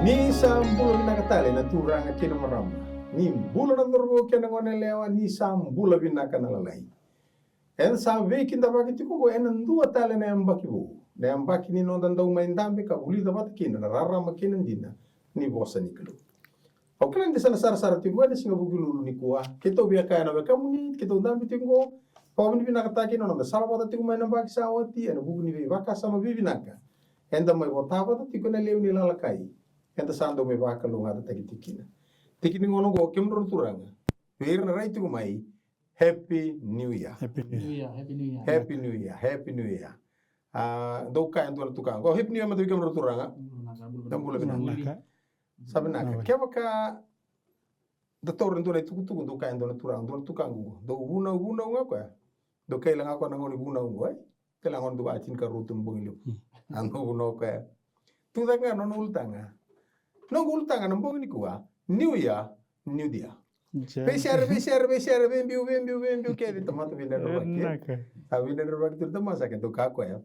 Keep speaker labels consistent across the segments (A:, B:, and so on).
A: Ni sambulo vinakatale na turanga kina marama. Ni mbula na ndorgo kena ngone lewa ni sambula vinaka na lalai. En sa veki ndabaki tikungo en ndua tale na mbaki bu. Na mbaki ni nonda ndau maindambe ka uli da bata kina na rara makina ndina ni bosa ni kalu. Okela ndi sana sara tikungo ni singa bugulu ni kuwa. Kito biya kaya na weka muni kito ndambi tikungo. Pawani vinakataki no na sala bata tikungo na mbaki sawati en bugu ni vaka sama vinaka. Enda mai botava ta tikuna leu ni lalakai. Enta sando me baka lunga ta tikina. Tikini ngono go kemro turanga. Ver na right mai. Happy New Year.
B: Happy New Year.
C: Happy New Year.
A: Happy New Year. Happy New Year. Do ka ento tukang. Go Happy New Year matu kemro turanga. Tambula binaka. Sabinaka. Kaya ka dator ndo na tuku do ka endo turang do tukang go. Do una nga ko. Do kailang ako nangoni una go. Kailangan do atin ka rutum bongilo. Ano uno ka. Tudanga no ultanga. No ultanga no bongini kuwa. New Year, New Year. Besiar bembiu kedi tomato viner roke. A viner roke tu tamasa ke to kako ya.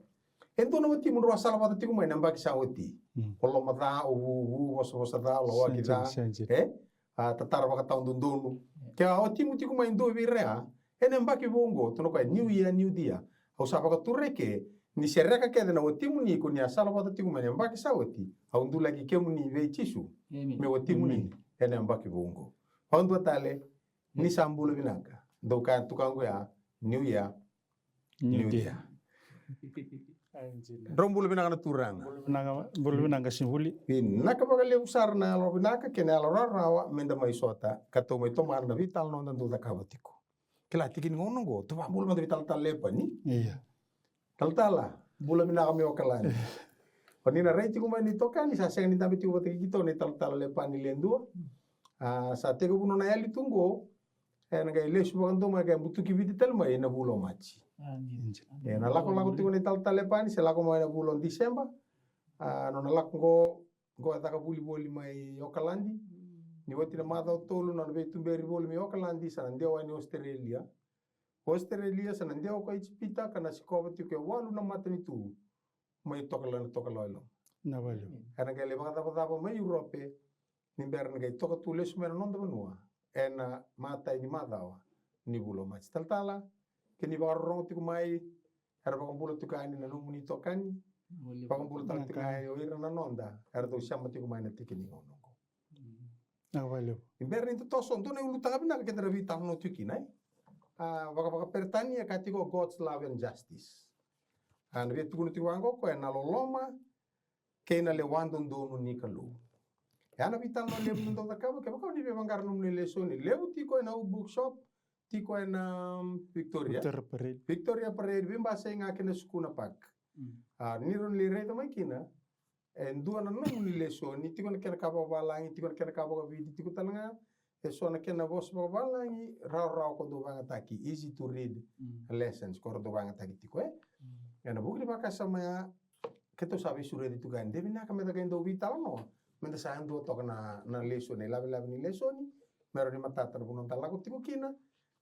A: Ento no mati mun rasa la tiku mai nambaki sawati. Polo mata u vos da lo kita. Tatar baka taun dundunu. Ke a timu tiku mai ndo virea. Nambaki bongo to no ka New Year, New Year. Au sa baka tureke ni sereka kede na timu ni ko ni asala bata tiku mai nambaki sawati. Au ndu lagi kemu ni ve chisu. Me timu ni nambaki bongo. Hondu tale ni sambulo binaka. Doka tukangu ya New Year, New Year. Rombulo binaka na turanga.
B: Bulu binaka simuli.
A: Naka bagale usar na lo binaka kena lo rawa menda mai sota kato mai tomar na vital no ndandu da kabatiko. Kila tikin ngono go to bulu manda vital talepa ni.
B: Iya.
A: Taltala bulu binaka mi okalani. Panina reti kuma ni toka ni sa seng ni tabi tiku batiki kito ni taltala lepa ni lendua. Sa teko puno na yali tungo naga ilesu bakanto maga butuki vidi telma na bulo machi. Na lako tiku ni tal pani se lako mai na bulo Desember. No na lako go ataka buli mai Okalandi. Ni wati na mata tolu na betu beri boli mai Okalandi sa ndia wa ni Australia. Australia sa ndia ko ichipita kana sikoba tiku walu na mata ni tu mai tokalalo.
B: Na walo.
A: Kana gele bakata mai Europe. Nimber ngai toka tu lesu mena nonda manua ena mata ini madawa ni bulo mach taltala kini ba rong tiku mai era ba bulo tukani na numuni tokani ba bulo tal tikai o ira na nonda era do shamba tiku mai na tikini ngono
B: Awalo.
A: Nimber ni to son to ne ulu tanga bina ke tera vita no tikina baka pertani ya katiko God's love and justice an vetu kuno tiku ango ko na loloma ke na lewando ndonu nikalu. Yana vital no lebu ndo takabo ke baka ni bebangar num ne lesoni lebu tiko na bookshop tiko na Victoria Parade bimba senga kena skuna pak ni ron le reta mai kina en dua na num ni lesoni tiko na kena kabo balangi tiko na kena kabo vidi tiko talanga so na kena bos balangi raw ko do banga taki easy to read lessons ko do banga taki tiko yana bukri baka sama keto sabi sure itu kan debi na kameta kan do vital no menda sahan do toka na lesoni labi ni lesoni mero ni matata na punon talago tiku kina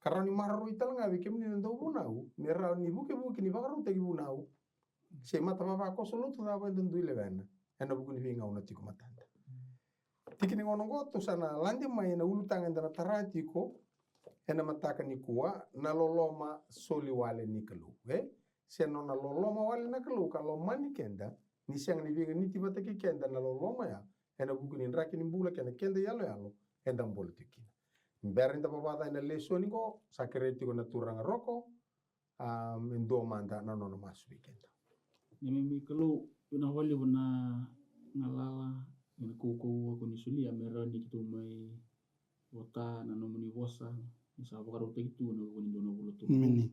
A: karena ni mararu ital nga wiki mni ndo bunau mera ni buke ni bakaru tegi bunau se mata baba ko solo tu daba ndu ilevena ena buku ni vinga una tiku matanda tiki ni ngono goto sana landi mai na ulu tangan dana tarati ko ena mataka ni kuwa na loloma soli wale ni kalu se no na loloma wale na kalu kalau mani kenda ni siang ni vinga ni tiba taki kenda na loloma ya ena buku ni raki ni bula kena kenda yalo enda mbolo tikina berin ta babata ina lesoni ko sakreti ko naturanga roko ndo manda na no mas weekend
C: ni kalau una wali una ngalala ina kuku ko ni suli amera ni kitu mai wota na no muni wosa ni sa bakaro te kitu na ko ni dono bolo tu
B: Mini.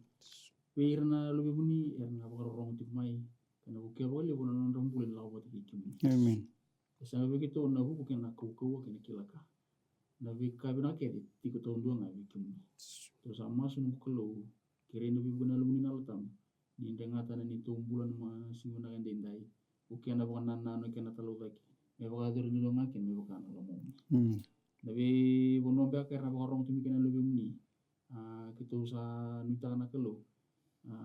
C: Wirna lubi buni erna bakaro rong tik mai kana ko ke wali una non rambulen lawo ti kitu
B: Amen.
C: Sa begitu na buku kena kuku kena kilaka na vika bina kedi tiko tahun dua nggak bikin terus sama sunu kalau kira ini bina lumini nalatam ni dengatan ni tumbulan ma singuna kan dendai ukian na bukan nana kena talu lagi me baka dur ni donga ken me baka na lomo tapi bono be ka ra orang tu mikena lebih muni kita usah nuta na kalau na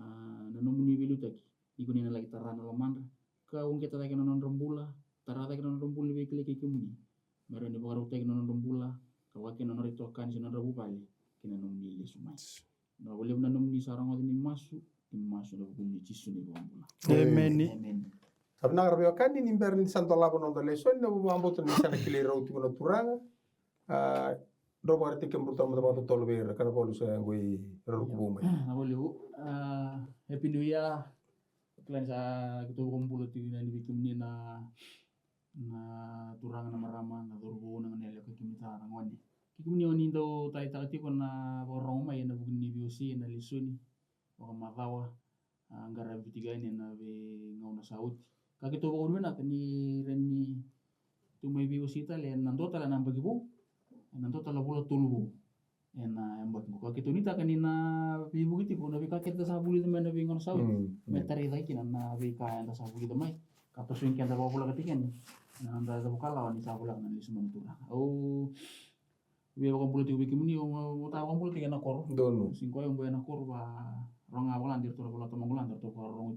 C: nomuni bilu taki ikuni na lagi tarana loman ka ung kita lagi non rembula tarata kina ndombula be kile ke muni mero ni bagaru te kina ndombula kawa kina norito kan sina rabu pale kina nomni le sumai na boleh na nomni sarang ni masu na buni cisu ni bambula
B: Amen.
C: amen
A: Sabi na karabio kani ni mber ni santo labo non dole so na bu ambo to ni sana kile rauti kuna turanga do barti ke mruta mo to tolo be kana bolu sa ngoi ro ku mai
C: na boleh happy new year klan sa kita bambula tu na ni bikin ni na turanga na marama na dorbo na nele ko kimi tarang wani kimi ni do tai takati ko na borong mai na bugin ni biosi na lisuni o matawa angara bitiga ni na be ngau na sauti kakito ko na ni reni tu mai biosi ta le nando ta na bagi bo nando ta la bola tulu ena embot ko kakito ni ta kanina bibu kiti ko na be kaketa sa buli na be ngau na sauti metari dai kina na be ka anda sa buli mai kato swing kanda bola katikan na anda sa bukala ni sa bola na lisman tu au be ko bulu tu bikin ni o ta ko bulu tiga na kor
A: dono
C: singko yang buena kor ba ronga bola ndir to bola to mangulan to ko rong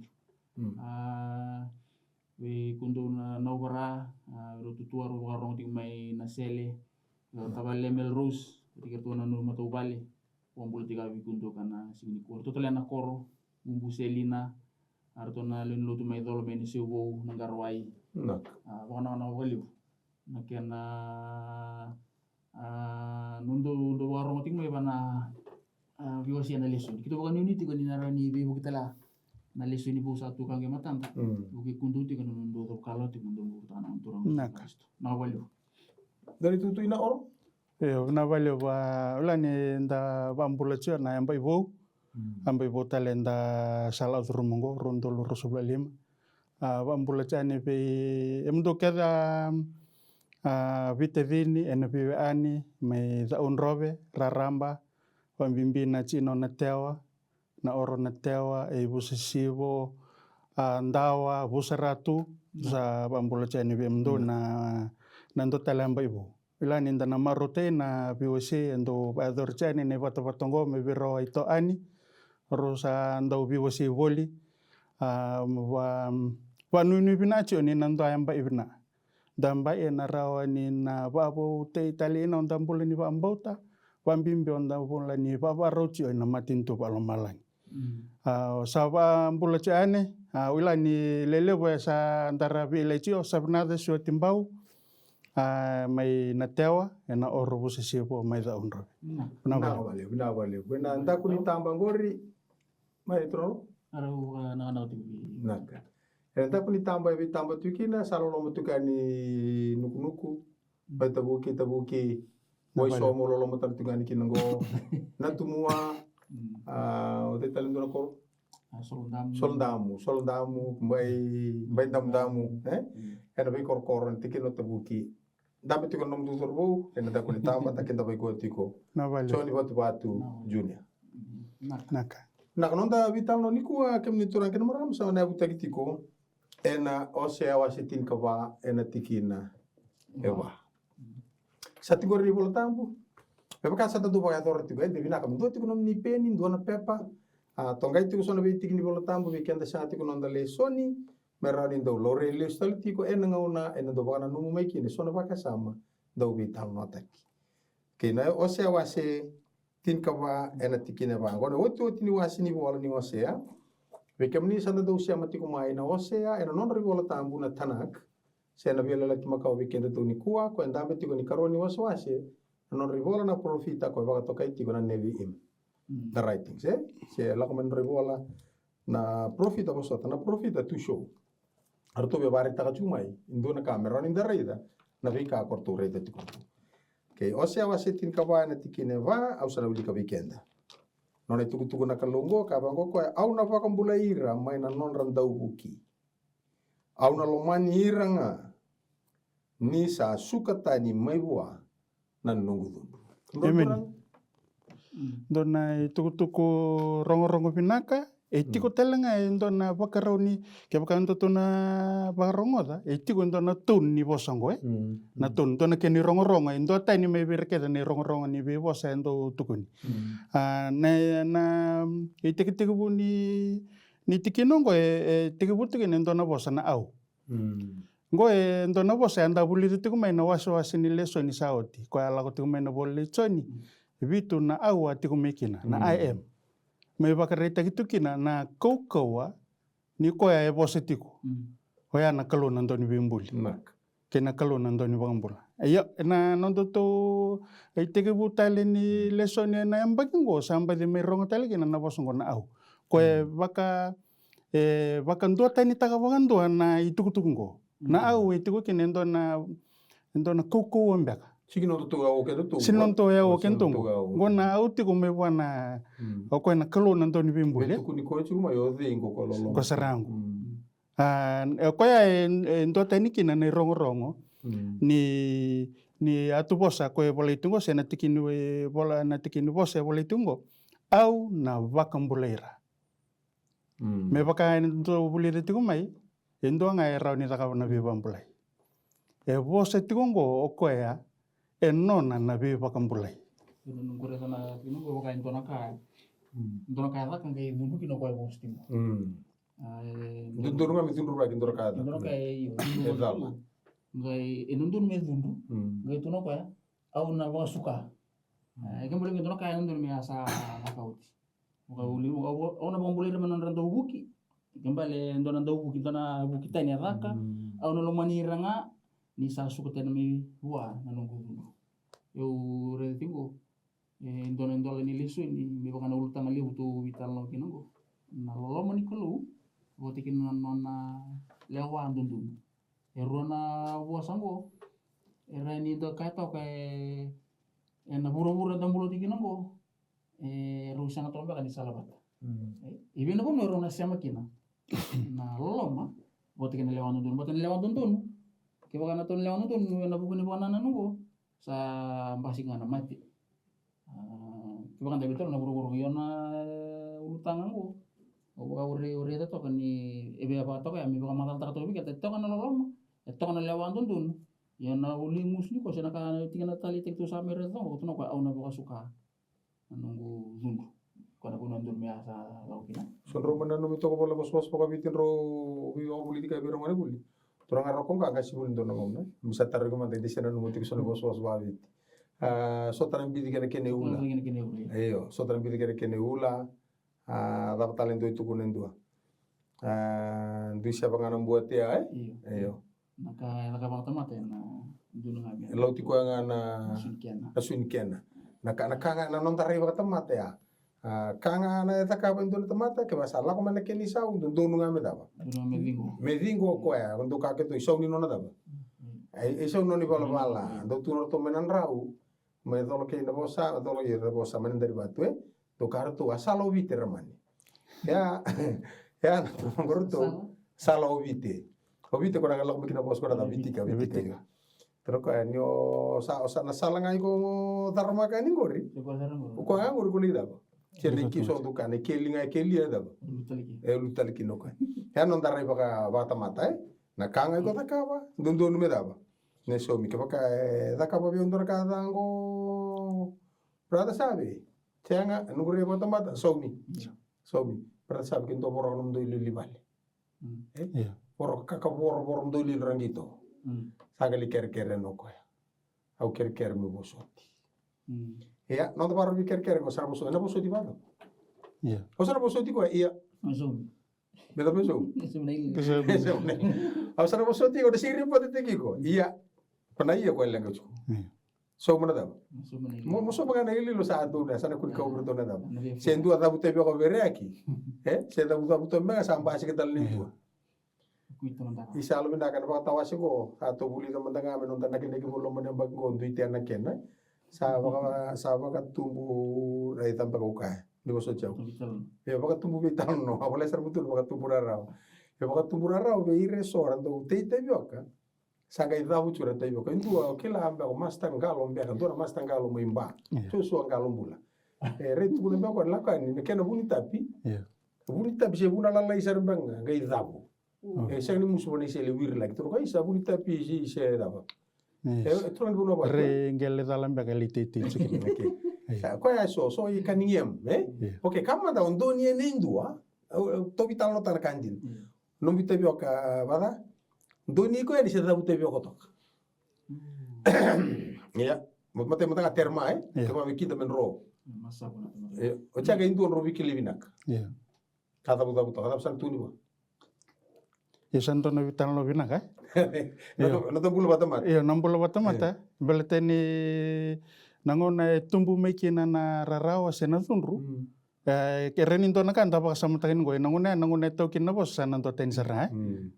C: we kundu na nobara ro tutua ro rong ting mai na sele tabale mel rose tiga to na no mato bale ko bulu tiga bi kundu kana sini kor to tele na kor bumbu selina arto na len lo tu mai dolo mai ni sebo nangarwai
A: nak
C: wana na waliu na kena nundo warong ting mai bana biosi na lesun kita bukan unity ko ni narani be kita la na lesun ni bu satu kang matan buki kundu ti kan nundo to kalo ti mundo bu tanang turang na waliu
A: dari tutu ina or
B: Na valeu ula ni nda bambula cia na ambai bo talenda salau rumongo rondo loro sebelah lima bambula cia ni be emdo keda vitevini ani mai zaun robe raramba pambimbi na cino na tewa na oro na tewa busisivo ndawa busaratu sa bambula cia ni be emdo na ndo talamba ibo ila ni ndana marote na biwese ndo ador chani ne vatongo me biro ito ani rosa ndo biwese voli wa nunu binacho ni nando ayamba ibna damba e na rawa ni na babo te itali na ndambula ni bambota bambimbe ndambula ni baba rochi na matinto palomalang saba mbula chane ila ni lelewe sa antara bilecho sabnade so timbau mai na tewa na oro busisi po mai da unro
A: na vale buena nda kuni tamba ngori mai tro
C: arau na tibi
A: naka nda kuni tamba tukina salolo mutukani nuku tabuki boy so mo lolo mutar tukani kinango na tumua o de talendo ko soldamu mai damdamu kana be korkoron tikino tabuki dapat tiko nom dusur bu ena da kuni tamba takin da ko tiko choni batu junior
B: naka
A: nonda vital no niku kem ni turang ken maram sa na buta tiko ena osea wasitin kawa ena tikina ewa sati gorri bol tambu pepa ka sa tu pa tor tiko de bina kam do tiko nom ni peni do na pepa tongai tiko so na be tikini bol tambu be kenda sa tiko nonda le soni merani do lore le stali tiko ena ngauna ena do bana numu mai kini sona baka sama do vital no ataki kina osea wase tin kawa ena tikine ba ngone wotu tini wasi ni bola ni osea be kamni sana do sia mati ko mai na osea ena non ri bola tambu na tanak sena bela la kima ka weekend to ni kuwa ko enda beti ko ni karoni wase non ri bola na profita ko ba to kai tiko na nevi im the right things se la ko men ri bola na profita ko sota na profita to show arto be bare ta chumai indo na kamera ni daraida na vika korto rede tiko ke osea wasetin ka ba na tikine va au sala uli ka weekend non e tuku na kalongo ka bango ko au na va kambula ira mai na non ran dau buki au na lomani iranga ni sa sukata ni mai bua na nungu
B: amen dona tuku rongo pinaka tiko telenga ndona bakaroni ke bakanto tona barongo da tiko ndona tun ni bosongo na tun dona ke ni rongo ndo tai ni me berke ni rongo ni be bosa ndo tukuni na tiki bu ni tikinongo tiki butu ke ndona bosa na au Ngo ndo na vosa anda buliri tiku mai na wasi ni lesoni saoti. Ko ala ko tiku mai na bol lechoni. Vitu na awa tiku mekina na IM. Mai bakareta gitu kina na kau ni ko ya vosa tiku. Hoya na kalau nandoni bimbuli. Kena kalau nandoni bangambula. Ayo na nondo to ai tege butale ni lesoni na ambakingo samba de mai rongo tale kina na vosa ngona au. Ko baka ndua tani taka bangandua na itukutukungo. Na au itiku kina ndo na kau ambeka.
A: Sinonto ya oke to.
B: Sinonto ya oke ntongo. Ngona au tiku me bwana ko na kalau nandoni bimbuli.
A: Betu kuni ko chuma yo dengo ko lolo.
B: Ko sarangu. Ko ya ndo tani kina na rongo ni atu bosa ko boleh tunggu se na tikini bola na tikini bosa boleh tunggu au na vakambulera. Me baka ndo bulire tiku mai endo ngai rau ni taka na bibambulai. Bosa tiku ngo okoya nona na bibakambulai.
C: Nungkure sana nungkure baka endo naka la kan kai bundu kino ko bosa tiku.
A: Ndurunga mitunduru bagi ndoro kada.
C: Ndoro kai ngai enundun me bundu ngai tuno ko au na wa suka. Kembali ngai tuno kai nundun me asa akauti. Uli au na bambulai manan rando buki. Kembali ndo na buki tana buki tani raka au na lomani ranga ni sa suka tena me wa na nunggu bundu. Eu re tingo ndo ni lesu ni me baka na ulutang ali utu vital no kinongo. Na lomani kelu botikin nona lewa dundun. Erona buasango. Era ni do kaito kai na buru-buru dan bulu tikinongo. Rusang tomba kan salabata. Ibi na pun erona siama kina. Na loma botikin lewa dundun. Botikin lewa dundun. Kiba kana ton lewa dundun na buku ni buana nanungo sa basingan mati. Kiba kan betul na buru-buru yona ulutangango. Oba ure to kan ni ebe apa to kan mi baka matal tak to bi kata to kan lolom to kan lewan dundun ya na uli musli ko sana kan tingana tali tek to sa mere to ko no ko au na baka suka nunggu dundu ko na kunan dun mi asa laukina
A: Sonro manano mito ko bola bos paka bitin ro bi o politika bi ro ngane buli torang aro ko ga si buli don ngomna bisa tar ko man de sena no mutik sono bos ba bit so tan bi dikene kene ula ayo so tan bi dikene kene ula dapat talento itu kunen dua. Di siapa nganam buat ya? Ayo.
C: Naka bang tomat ya na dulu ngabi.
A: Laut iku ngana sunkiana. Naka na nontari baka tomat ya. Kanga na taka bentuk tomat ke masalah ko man keni sa undun donu ngame daba. Medingo ko ya untuk kake to isau ni nona daba. Isau noni bala. Do turor to menan rau. Me tolo ke na bosa, tolo ye bosa men dari batu to kartu asalo vite ramani ya ngorto salo vite ovite ko nagala ko kina bos ko da vitika terus ko nyo sa na sala ngai ko darma kani ngori ko ngori ko lida keli ki so to kane keli ngai keli da lutali kino ko ya non darai baka mata na kanga ko takaba dundun me daba ne so mi ke baka takaba bi ondor ka dango prada sabe Tianga nungure mo tomata somi. Para sabi kinto boro num do ilili bali. Boro kaka boro do ilili rangito. Sagali ker no ko ya. Au ker mi bosoti. Ya, no to baro mi ker ko sa bosoti na bosoti ba.
B: Ya.
A: O sa bosoti ko iya.
C: Zoom.
A: Beda beso. Au sa bosoti ko de siri po de ko. Iya. Pana iya ko elenga ko. So mana daba? Mo so mga nahili lo sa ato na sana kun ka ubro na daba. Sendu ata buta bi ko bere aki. Senda buta mga samba si kita lintu. Isa lo minda kan ba tawasi ko ato buli to manda ngamen on tanake neki bolo mo nembag ko duite na ken. Sa baka tumbu rai tampa ko ka. Di ko so chao. Ya baka tumbu bitan no, wala sar butul baka tumbu raraw. Ya baka tumbu raraw be ire soran to teite bioka. Sanga idhabu chura taibo ko indua kila amba ko masta ngalo mbeka ndora masta ngalo muimba tu so ngalo mbula retu kuna mbako la kan ni kena buni tapi se buna la isar banga ga idhabu se ni musu boni se le wir la to ko isa buni tapi se daba tu ran buno ba
B: re ngele dalam mbeka litete chikini
A: ko ya so i kaniem okay kama da ondoni ne indua to vital no tar kandin no vitabi ka bada Doni ko ya di sa bute bio kotok. Ya, mata terma kama kita menro.
C: Masa pun atau
A: O chaga indu ro wiki livinak.
B: Yeah.
A: Kata buta kata san tuni wa.
B: Ya santo na vital no vina ka.
A: No to bulu batamat.
B: Iya nambulo batamata. Beleteni nangona tumbu mekina na rarawa sena tunru. Kerenin to nakan tapa samatakin go nangona to kin na bos sanan to tensera.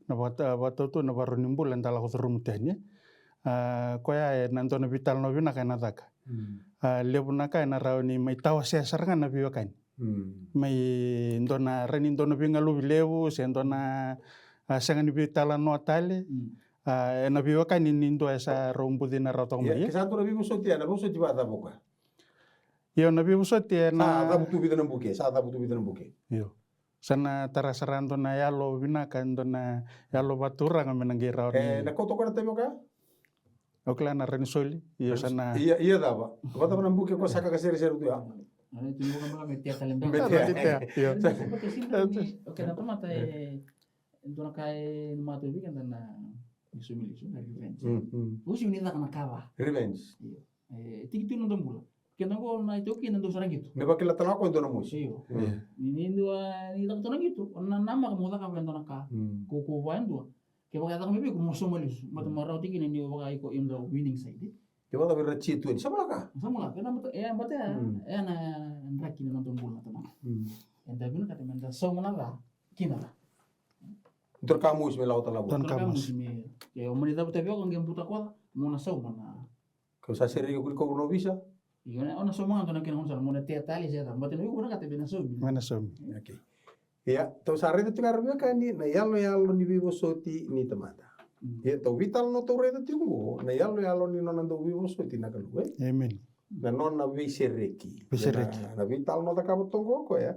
B: Na bata to na baro nimbul antala ko rum tanya. Koya nanto na vital no vina ka nataka. Lebuna ka na raw ni may tawa siya sarangan na biwa kan. May ndona renin to na binga lubilewu sendona sangan vital no atale. Na biwa kan nindo esa rombu dina rotong
A: Ya,
B: mai.
A: kisan to na bibu sotia na boso tiba ta boka.
B: Yo na bibu sotia
A: Sa ta
B: na
A: butu bidan buke, sa ta butu bidan buke.
B: yo. Sana tarasaran to na yalo vina kan to na yalo batura nga menangira
A: Na koto ko na tayo ka?
B: okla na rensoli yo sana
A: Iya daba. Bata na buke ko saka ka seri tu ya.
C: ada itu bukan metia kalender.
A: Metia.
B: yo.
C: Oke, nanti mata itu nak kai mata itu kan tanah isumili isu dari revenge. Terus ini tak kena kalah.
A: Revenge.
C: Tiga itu nonton bola. Kita kau na itu kita nonton sarang gitu.
A: Me ba kila tala ko ndo na musi.
C: Iyo. Ini dua ini tak tanah gitu. Nama kamu tak kau nonton ka. Koko wain dua. Kaya kata kami ko mo somalis. Mata marau tingin ini waka iko in the winning side.
A: Kaya ba ra chi tu. Sama ka?
C: Sama lah. Kena mata mata na raki na nonton bola tanah. Enda bina kata menda so mana kina lah.
A: Ntor kamus me laut tala.
B: Ton kamus.
C: Ya humanidad tapi ako ang puta ko mo na so mana.
A: Kau sa seri ko no visa.
C: Iyo na ona so mga to na kinahon sa mo na teatali siya ta. Mati no ko na kata bina so.
B: Mana som.
A: Okay. Ya, to sare tu tingar be kan ni na yalo ni vivo soti ni tamata. Ya to vital no to reda tingo. Na yalo ni no nando vivo soti na kalu.
B: Amen.
A: Na non na visereki.
B: Visereki.
A: Na vital no ta kabotongo ko ya.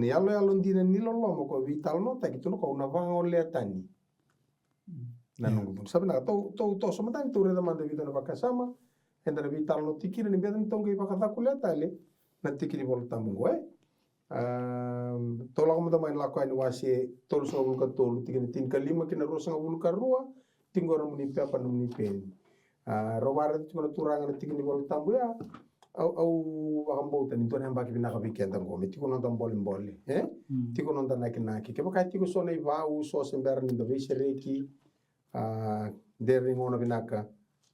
A: Ni yalo ndina nilo lomo ko vital no ta kituno ko na vango le tani. Na nungu sabe na to somatani to reda manda vital no bakasama. Enda vital no tikira ni bedan tongo ipakata kuletale. Na tikiri bol tambungo tolak mo tamay lakay ni wasi tol sa ulu ka tol tingin tin kalima kina rosa nga ulu ka rua tingor mo ni pepa no ni pen rawara ti mo turangan tingin ni bol tambu ya au wakambo tan into na baki binaka bikenda ngo meti ko non tambol mbole ti ko non tan naki ke baka ti ko so na iwau so sember ni do visereki deri ngona binaka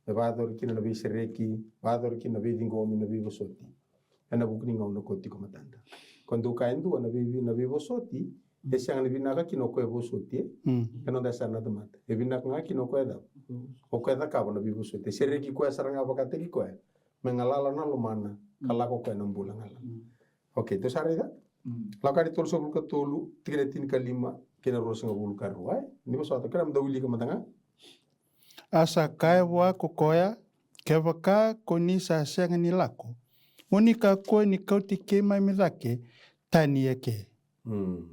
A: vador kina na visereki vador kina vidingo mi na vivo soti ana bukni ngau no koti ko matanda quando caem do na vivo soti esse ano vi naga que não coe soti que não dá sana de mata e vi naga que não coe da o coe da cabo na vivo soti se reki coe saranga baka te ki coe mengalala na lumana kala ko coe na bulan ala ok to sarida la kari tol so bulka tolu tigretin kalima que na rosa ngabul karwa ni boso to kram da uli ka matanga
B: Asa kai wa kokoya ke waka koni sa senga ni lako. Monika ko ni kauti ke mai midake tani eke.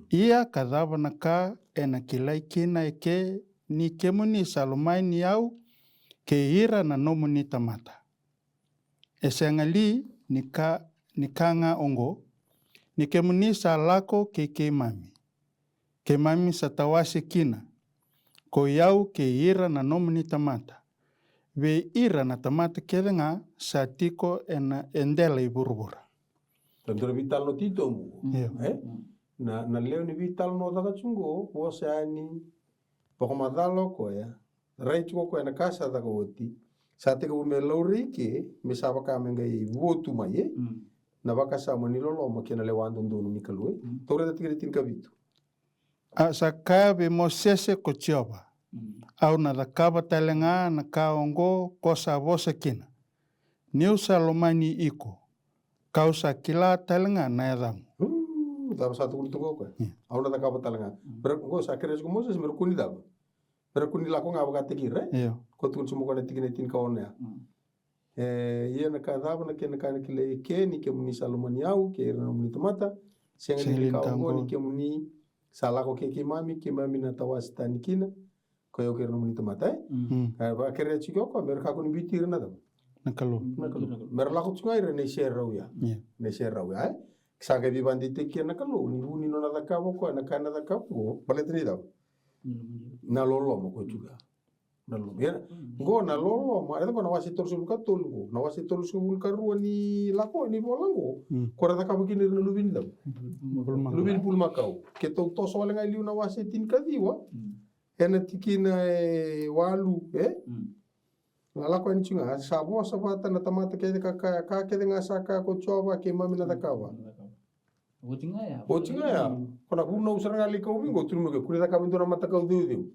B: Ia kadava na ka ena kilai kina eke ni kemuni salomai ni au ke ira na nomu ni tamata. Esengali ni kanga ongo ni kemuni sa lako ke mami. Ke mami sa tawase kina. Ko iau ke ira na nomu ni tamata. Ve ira na tamata kedenga sa tiko ena endela i burbura.
A: Tanto vital no tito mu. Na leo ni vital no daga chungo o ani poko madalo ko ya. Rai chuko ko na casa daga oti. Sa te ko me lori ke me sa baka me ngai votu mai na baka sa mo ni lolo mo ke na lewando ndonu ni kalue. Tore da tigre tin kabitu.
B: Asa ka be mosese ko chioba. Au na dakaba talenga na kaongo kosa vosa kina. Niu salomani iko. Kausa kila talenga na edamu.
A: Dava satu kuli tuko ko. Au na dakaba talenga. Pero go sa keres ko moses mer kuni dava. Pero kuni la ko ngaba ka tikire. Ko tu sumo ko na tikine tin ka ona. Ia na ka dava na ke na ka kile ke ni ke muni salomani au ke na muni tomata. Senga ni ka ngo ni ke muni salako ke mami na tawasta ni kina. Ko yo kero muni tomata ba kere chiko ko mer ka ko ni bitir na dava.
B: Nakalu.
A: Mer la ko tsunga ire ne share ya. Ne share ya. Sanga vi bandi te kia nakalu ni uni no na dakabo ko na kana dakabo balet ni dava. Na lolo mo ko juga. na lolo. Go na lolo ma ito ko nawasi tolu ka tolu. Nawasi tolu ka rua ni lako ni volango. Ko rata ka begini na lubin dam. Lubin pul makau. Ke to so wala ngai liu nawasi tin ka diwa. Ena tikina walu na lako ni chunga sabo sabata na tamata ke ka ke nga saka ko choba ke mami na takawa. Otinga ya. Kona kuna usaranga liko bingo tunu ke kurita ka bindora mata ka udu.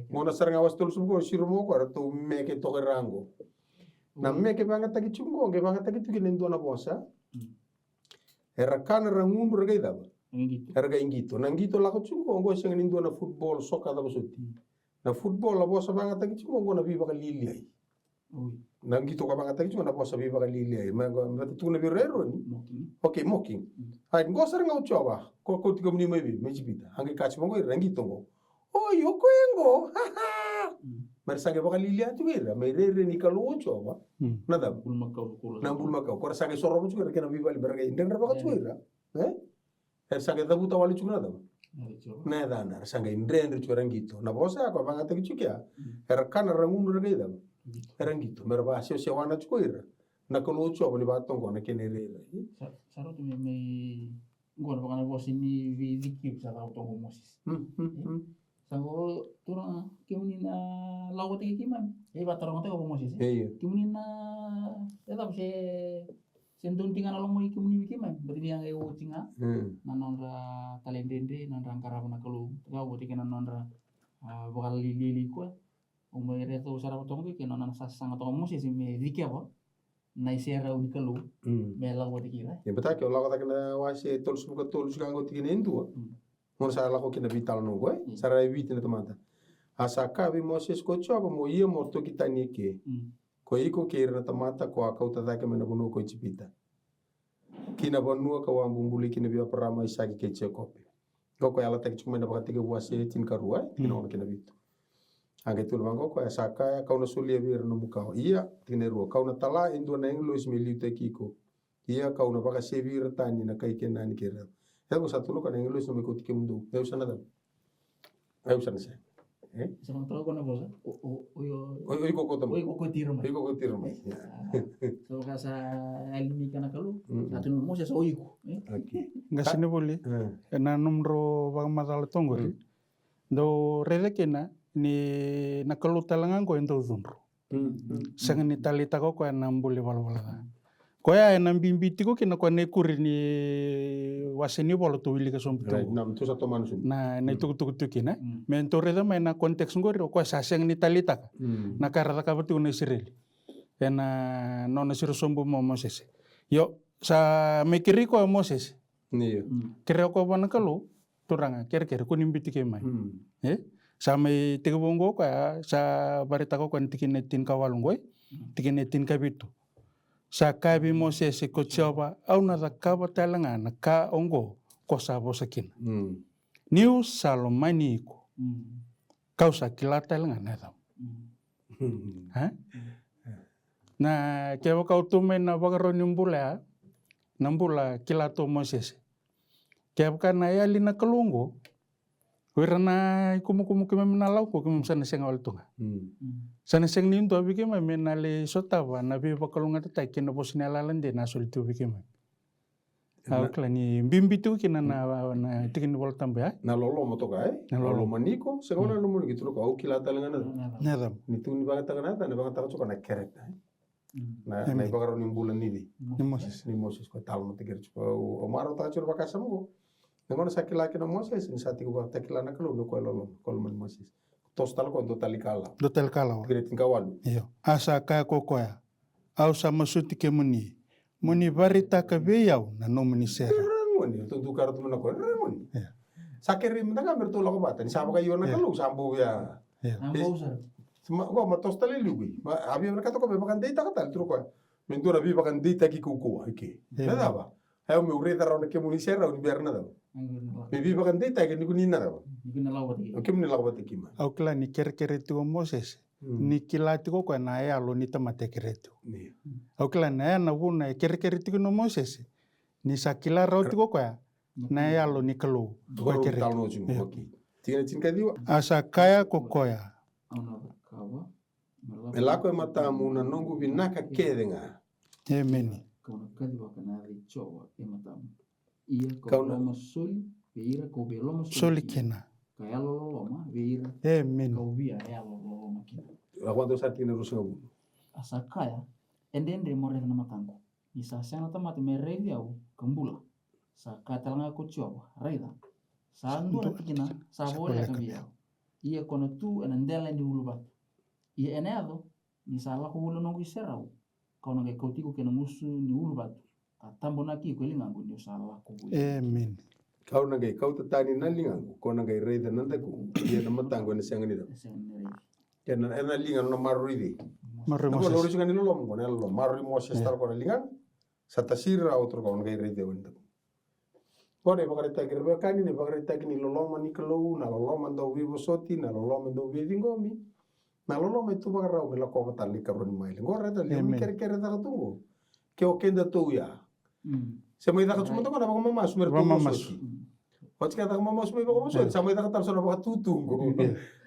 A: Mona saranga was tolu subo shiromo ko to meke to rango. Na meke banga taki chungo ke banga taki tuki nendo na bosa. Era kana rangundu rega daba. Erga ingito. Na ingito la ko chungo ngo senga nendo na football soka daba soti. Na football la bosa banga taki chungo ngo na biba ka lili ai. Na ngito ka banga taki chungo na bosa biba ka lili ai. Ma tu na birero ni. Okay, mocking. Hai ngo saranga uchoba. Ko tiga muni mai me jipita. Hangi kachi mongo irangito ngo. Oh, yoko engo. Mersange baka lilia tu ira. Merere ni kalu uchoba. Nada. Na bulmakau. Ko sange sorro tu ira kena biba liberaga. Indra baka tu ira. Sange dabuta wali tu nada. Nada na sange indre tu rangito. Na bosa ko banga taki chukia. Era kana rangun rega ida. Rangito. Merba sio wana tu ira. Na kalu uchoba ni batongo na kenere.
C: Saro tu me ngora baka na bosi ni vidiki sa auto homosis. Sango turang kimuni na lawa tiki kiman. Ba tarong te homosis. Kimuni na tetap se sentun tinga na lomo kimuni kiman. Berarti yang eu tinga. Nanondra talendende nandrang karabana kalu. Tahu tiki nanondra bakal lili ko. Umere to sara tong ke nanan sasang to homosis me vidiki apa. Naisera unikalu mela wati kira.
A: Ya betul kalau kata kena wasi tolus buka tolus kanggo tiga nendu. Mau saya lakukan kena vital nunggu, saya evit na teman. Asaka bi Moses kocho apa mau iya morto kita nike. Ko iko kira na temata ko akau tata ke mena bunuh ko cipita. Kina bonua ka wambumbuli kina biar perama isaki kece kopi. Kau ala tak cuma dapat tiga wasi tin karua, kina orang kena vitu. Angke tu bangko ko asaka kau na sulia bir no mukau. Iya tineru kau na tala indo na inglos meliu tekiko. Iya kau na baka sevir tani na kai kena ni kira. Ya ko satu lo kan inglos no mekoti kemundu. Ya usana da. Ya usana se.
C: Sama tahu ko na bosa.
A: Oi ko kotam.
C: Oi ko tirma.
A: Oi ko tirma.
C: So kasa alimi kana kalu. Satu mo sa oi ko.
A: Okay.
B: Nggak sini boleh. Na numro bang masalah tonggori. Do rele kena ni nakalu talangan ko ento zunro. Sangan ni talita ko nambuli wala. Ko ya nambimbi tiko kena ko ne kuri ni waseni bolo to wili ka sompito.
A: Nam tu satu manusia.
B: Na itu kena. Mentore da main na konteks ngori ko sa sang ni talita. Na karata ka bertu ni sireli. Ena nona siro sombo mo Moses. Yo sa mekiri ko Moses.
A: Iya.
B: Kira ko bana kalu turanga kira ko nimbiti ke mai. Sampai tiga bongo kaya sa barita ko kan tikinetin kawalunggoy tikinetin kabitu sa kabi Moses ko choba au na kaba talanga na ka ongo ko sa bosakin niu salomani ko kau sa kilata talanga na dam na kewa kau tumen na bagaro nimbula nambula kilato Moses kewa kana ya lina kalungo Wirana kumu kema menalau ko kema sana seng awal tunga. Sana seng nintu abi kema menale sotawa nabi bakalunga tata kena bosnya lalan de nasul tu abi kema. Au klani bimbi tu kena na tikin bol tambah.
A: Na lolo moto kai. Na lolo maniko segala nomor gitu lo kau kilata lengan ada.
B: Nadam.
A: Ni tu ni bangat tangan ada, ni bangat tangan cuka na keret. Na ibagaro ni bulan ni di. Ni Moses ko tal mo tiger cuka o maro ta cur bakasam ko. Nengono sakilaki na Moses, ni sati ko takila na kalu no ko lolo kolman Moses. Tos tal ko total kala.
B: Total kala.
A: Gretin kawalu.
B: Iyo. Asa ka ko koya. Au sama suti ke muni. Muni barita ka beyau na no muni sera.
A: Rangoni tu kartu na ko rangoni. Sakiri mtaka mertula ko bata ni sabo kayo na kalu sambo ya.
C: Ambo usar.
A: Ko matos tali lugi. Abi mereka to ko be bakan data ka tal tru ko. Mentura bi bakan data ki ko iki. Nada ba. Hayo me ureta ronda ke muni sera uni berna da. Bibi bakan data ke ni kunina da.
C: Ni kuna lawa ti.
A: Oke muni lawa ti kima.
B: Au kla ni kere tu Moses. Ni kilati ko na ya lo ni tamate keretu.
A: Ni.
B: Au kla na ya na wuna kere tu no Moses. Ni sakila rauti ko na ya lo ni kalu.
A: Ko keretu. Oke. Tiene cinca diwa.
B: Asa kaya ko koya.
C: Ana kawa.
A: Me lako e matamu na nongu vinaka kedenga.
B: Amen.
C: Kauna kadi wakana ri chowa e matamu. Ia
A: Kauna-
C: loma soli, veira kau be loma
B: Soli kena.
C: Kaya loma, veira
B: Amen.
C: kau via ea loma kina.
A: Lakwando satina rusinga bu.
C: Asa kaya, ende more na matango. Isa sana tamate me reidi au kambula. Sa kaya talanga ko chowa, reida. Sa andu na tikina, sa bole
B: boleh
C: ka via. Ia kona tu anandela ni uluba. Ia eneado, ni sa lako wula nongu iserau. Kau na kau tiku kena musu ni uluba. Katambo na ki kwelingangu ni sa lako wula.
B: Amen.
A: Kau nangai kau tatani na lingangu. Kau nangai reida nandaku. Ia na matango na sianga nida.
C: Ese ni reidi.
A: Kena ena lingan na maruri.
B: Mari
A: Nako
B: Moses.
A: lori singa ni lolom ko na lolom. Maruri Moses tar ko na lingan. Sa tasira otro kau nangai reida wenda. Pode bagarita kirbe kani ne bagarita kini loloma ni kalau na loloma ndo vivo soti na loloma ndo vivingomi. Na loloma itu bagarau mela ko batali karoni maile. Ngora da le mi
B: Amen.
A: kere da tungo. Ke o kenda to ya. Se mai da ka tuma to na ba mama sumer ko
B: Mama
A: soti. Pode que da mama sumer ko soti. Sa mai da ka tar sona ba tutungo.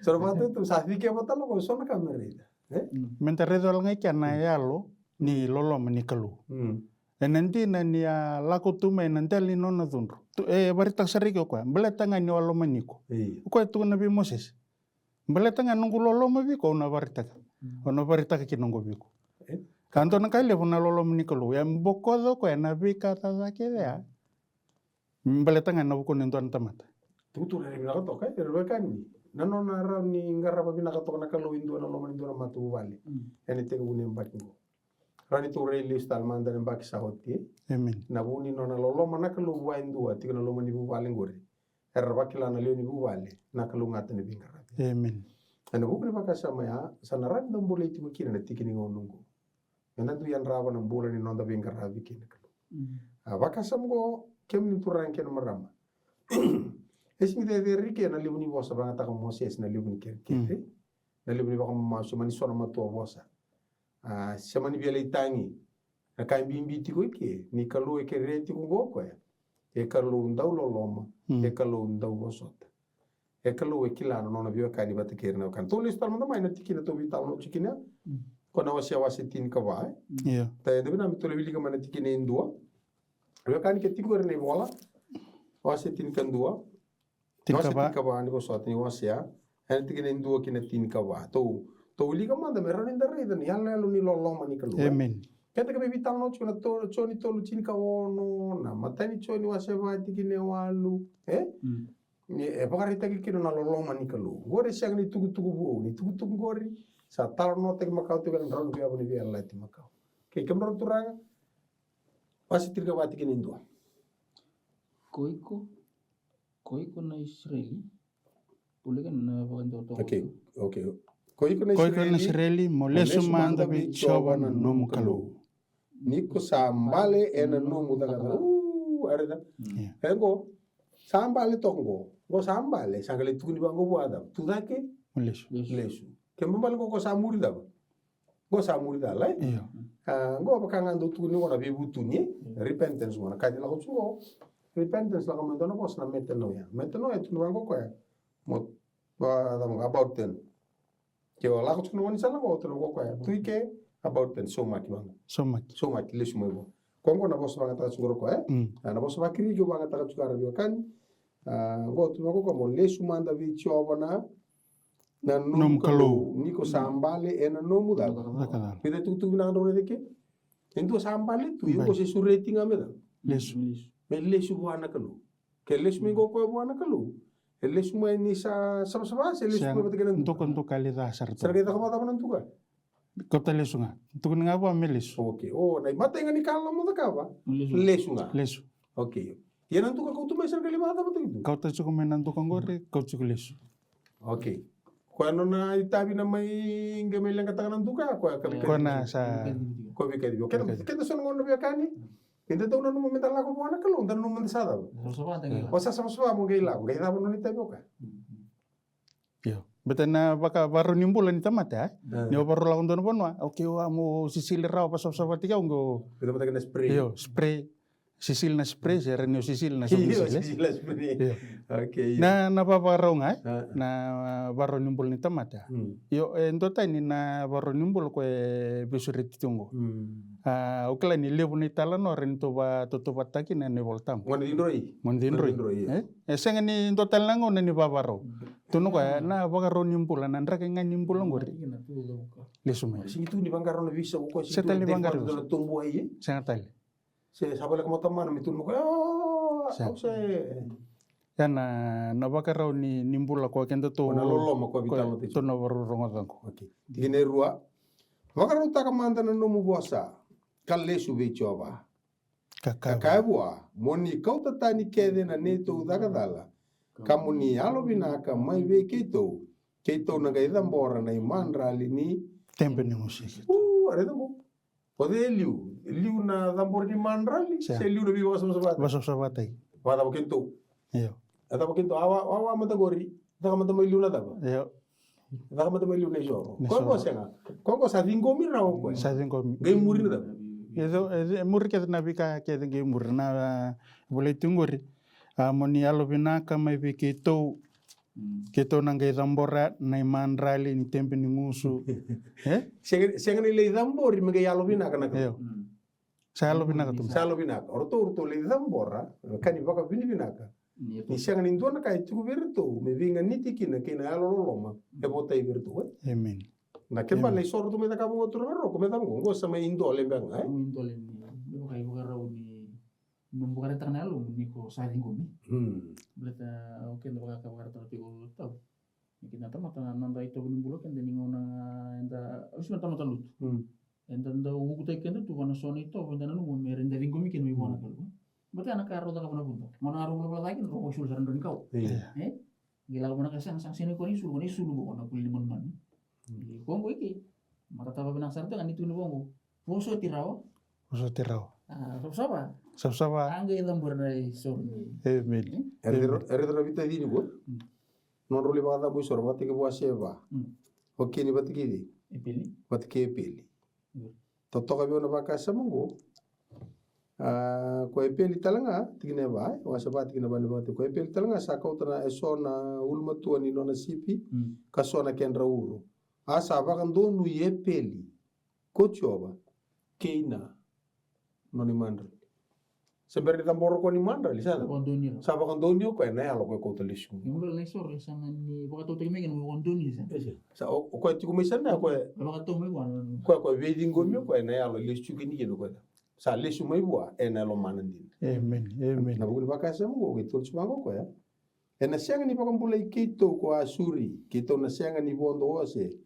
A: Sona ba tutu sa fike batalo ko sona kamerida.
B: Menta redo alngai kana yalo ni loloma ni kalu. E nanti na ni a lako tume nanti ali nona tunro. Barita sariki ko. Beletanga ni waloma niko. Ko tu nabi Moses. Beletanga nunggu loloma bi ko na barita. Ono barita ki nunggu bi ko. Kanto na kai le funa loloma ni kalu. Ya mbokodo ko na bi kata zake ya. Beletanga na buko nendo antamata.
A: Tutu re mi nakato kai re kani. Nano na ra ni ngara ba binakato na kalau indo na loma indo na matu wali. Ene te ko ni mbakingo. Rani tu re list almanda na mbaki sa hoti.
B: Amen.
A: Na buni no na loloma na kalau wa indua tika na loma ni bu wali ngori. Era bakila na leo ni bu wali na kalau ngata ni bingara.
B: Amen.
A: Ana buku ni bakasa maya sana ran na mbole iti makina na tikini ngonungo. Yana tu yan rawa na mbole ni nonda bingara bikini kalau. Bakasa mgo kem ni turan ken marama. Esmi de rike na libu ni bosa banga taka Moses na libu ni kere. Na libu ni baka masu mani sona matua bosa. Sama ni biala itangi. Na kai bimbi tiko ike ni kalau e kere tiko ngoko ya. E kalau ndau loloma, e kalau ndau bosota. E kalau e kilano nona biwa kani bata kere na kan. Tole stal manda mai na tikina to vital no tikina. Kona wasia wasetin ka wa.
B: Iya.
A: Ta de na mitole vili ka mana tikina indua. Biwa kani ke tiko ne bola. Wasetin kan dua.
B: Tika ba.
A: Tika ba ni bosota ni wasia. Ani tikina indua kina tin ka wa. To wili ka manda merani ndare dan yalla ni loloma ni kalau.
B: Amen.
A: Kata ka vital no chuna to choni tolu chini ka ono na matani choni waseva tikine walu ni e pagarita ki kino na loloma ni kalu gore siang ni tugu bu ni tugu gori sa tal no tek makau tu kan ron bia boni bia lati makau ke kemro turanga pasti tirga wati kini ndua
C: Koiko na Israeli. Boleh kan na bagan to.
A: okay koiko na
B: Israeli molesu manda bi choba na nomu kalu.
A: Niko sambale ena nomu daga areda engo sambale tongo go sambale sangale tukuni bango buada tudake
B: Molesu.
A: lesu kembali go samuri da go samuri da lai
B: Iya.
A: go bakanga ndo tukuni wona be butuni repentance wona kadi la go repentance la ko na bos na metano ya tunu bango ko ya mo about ten ke wala ko tunu woni sala go tunu go ya tuike about ten so maki bango
B: Somaki.
A: so maki lesu mo kongo na bos banga ta sungoro ko na bos bakiri go banga ta tsukara bio kan go tu ko mo lesu manda vi chobana na num kalu niko sambale ena nomu da
B: Zakadal.
A: pide tu na ndo reke ento sambale tu yo se sureti ngameda
B: Lesu.
A: me lesu buana kalu ke lesu me go ko buana kalu lesu mo ni sa se lesu mo bategena
B: Untuk kali dasar tu.
A: serga ta ko ta banan tuka
B: Kota lesu nga. Tukun nga ba melis.
A: okay na matenga ni kala mo da kaba lesu nga
B: Lesu.
A: okay yenan tuka ko tu me serga lima ta bategena
B: Kau ta cukup menan tukang gore, kau cukup lesu.
A: okay ko ano na itabi na may ngemelang katangan tuka ko
B: Kau na sa
A: ko bi kadi kena son ngono bi kani inte to na no momento la ko buana kalu dan no momento sada o sa sama mo gela ko gela no ni tabi ka
B: Yo. Betul na baka baru nimbulan ni tamat ya. Ni baru lakukan dono bonwa. Oke wa mo sisili raw pasap-pasap tiga nggo.
A: kita mata kena spray
B: Yo, spray sisil na spray sa renyo sisil na
A: Iyo,
B: sumisil.
A: sila sebenarnya.
B: Iyo.
A: Oke, iya.
B: Na napaparaw nga
A: Ah,
B: na baro nimbol ni tamata. Yo ento tani na baro nimbol ko bisuri titungo. Ukla ni lebu ni talano rento ba tutupat taki na ni voltam.
A: Mana dindroi?
B: Mondindroy.
A: iya.
B: Senga ni total lango na ni babaro. Tuno ko na bagaro nimbol na ndra nga nimbol ngori. Lisumay.
A: Sing itu di Bangkaran bisa uko sing
B: Setel di Bangkaran.
A: Dalam tumbuh aja.
B: Senga tali.
A: Saya sabar ke teman mitun mo
B: Siap.
A: aku saya.
B: Yan na bagaro ni nimbol ko kento to.
A: Mana lolo mo ko
B: Ko
A: bitalo ti.
B: to na baro rongo
A: Oke. Tigene rua. Bangkaran ta kamanta na nomu bosa. Kalle sube choba. Kakabua. Moni kau tatani kede na neto dagadala. Kamu ni alo binaka mai ve keto. Keto na gaidam bora na imandra lini.
B: Tempe ni musik.
A: Ada tu. Pode liu na dambor di mandra li.
B: Siap.
A: Se liu na biwa sama sabat.
B: Baso sabatay.
A: Wala bakento.
B: Iyo.
A: Ata bakento awa mata gori. Ata mata mai liu na daba.
B: Iyo.
A: Ata mata mai liu na jo.
B: Ni
A: Ko
B: soro.
A: senga. Ko sa dingo mi rawo ko.
B: Sa din ko.
A: Gay muri na daba.
B: Itu mur kita nabi ka kita ge mur na boleh tunggu ri. Moni alo binaka mai bi kita nang ge dambora na iman rali ni tempe ni ngusu.
A: Senga ni le dambor mi gay alo bina kana.
B: Iyo. Sa alo binaka tu.
A: Sa alo bina. Orto le dambora. Kani baka bini binaka. Ni senga ni ndona kai tu virtu. Me vinga niti kina kina alo loma. E bota virtu.
B: Amen.
A: Na kemba le soro tu me ta kamu ngotur ro ko me ta ngo sama indo le bang ai.
C: Intole ni mo kay bagaraw ni nung bagara tanalo ni ko sa linggo ni. Berita oke no baka bagara tanalo ko taw. Kita mata nanda ito bulo kan deni ngona enda usma tama talut. Enda nda ugu tay kendo tu wana soni to benda nanu mo merenda linggo mi ken mo ibona ko. Berarti anak karo ta kapuna punta. Mana arum la lagi ro usul saran don kau. Gila ko mana kasang sang sini ko ni sulu ko na kulli mon man. Bongo iki mata tapa binang sarto kan itu ni bongo foso tirao
B: Uso tirao.
C: sapa
B: Sab-saba.
C: angge lambur dari sorni
B: Amen.
A: Eredra vita dini ko. Non roli bada mo soro bati ke buase ba. Oke ni bati kidi.
C: epili
A: Bati ke peli. Toto ka biona baka samungo. Ko epeli talanga tigine ba. Wasa bati kina bani bati ko epeli talanga sa kau tana esona ulma tua ni nona sipi. Kasona kendra uru. Asa bakan donu yepeli. Kochoba. Keina. Noni mandra. Sebenarnya tambor ko ni mandra li sana.
C: kondoni
A: Sa bakan donu ko na alo ko talishu.
C: yung mulai sor sangan ni baka to tingme kan kondoni sa
A: Sa o ko ti ko misana ko
C: baka to me wan
A: ko wedding go mi ko na alo lishu kini kino ko. Sa lishu mai bua na lo manandin.
B: Amen. Amen.
A: Na buku bakasa mo ko tol sumango ko ya. Na sianga ni pakambulay kito ko asuri. Kito na sianga ni bondo ose.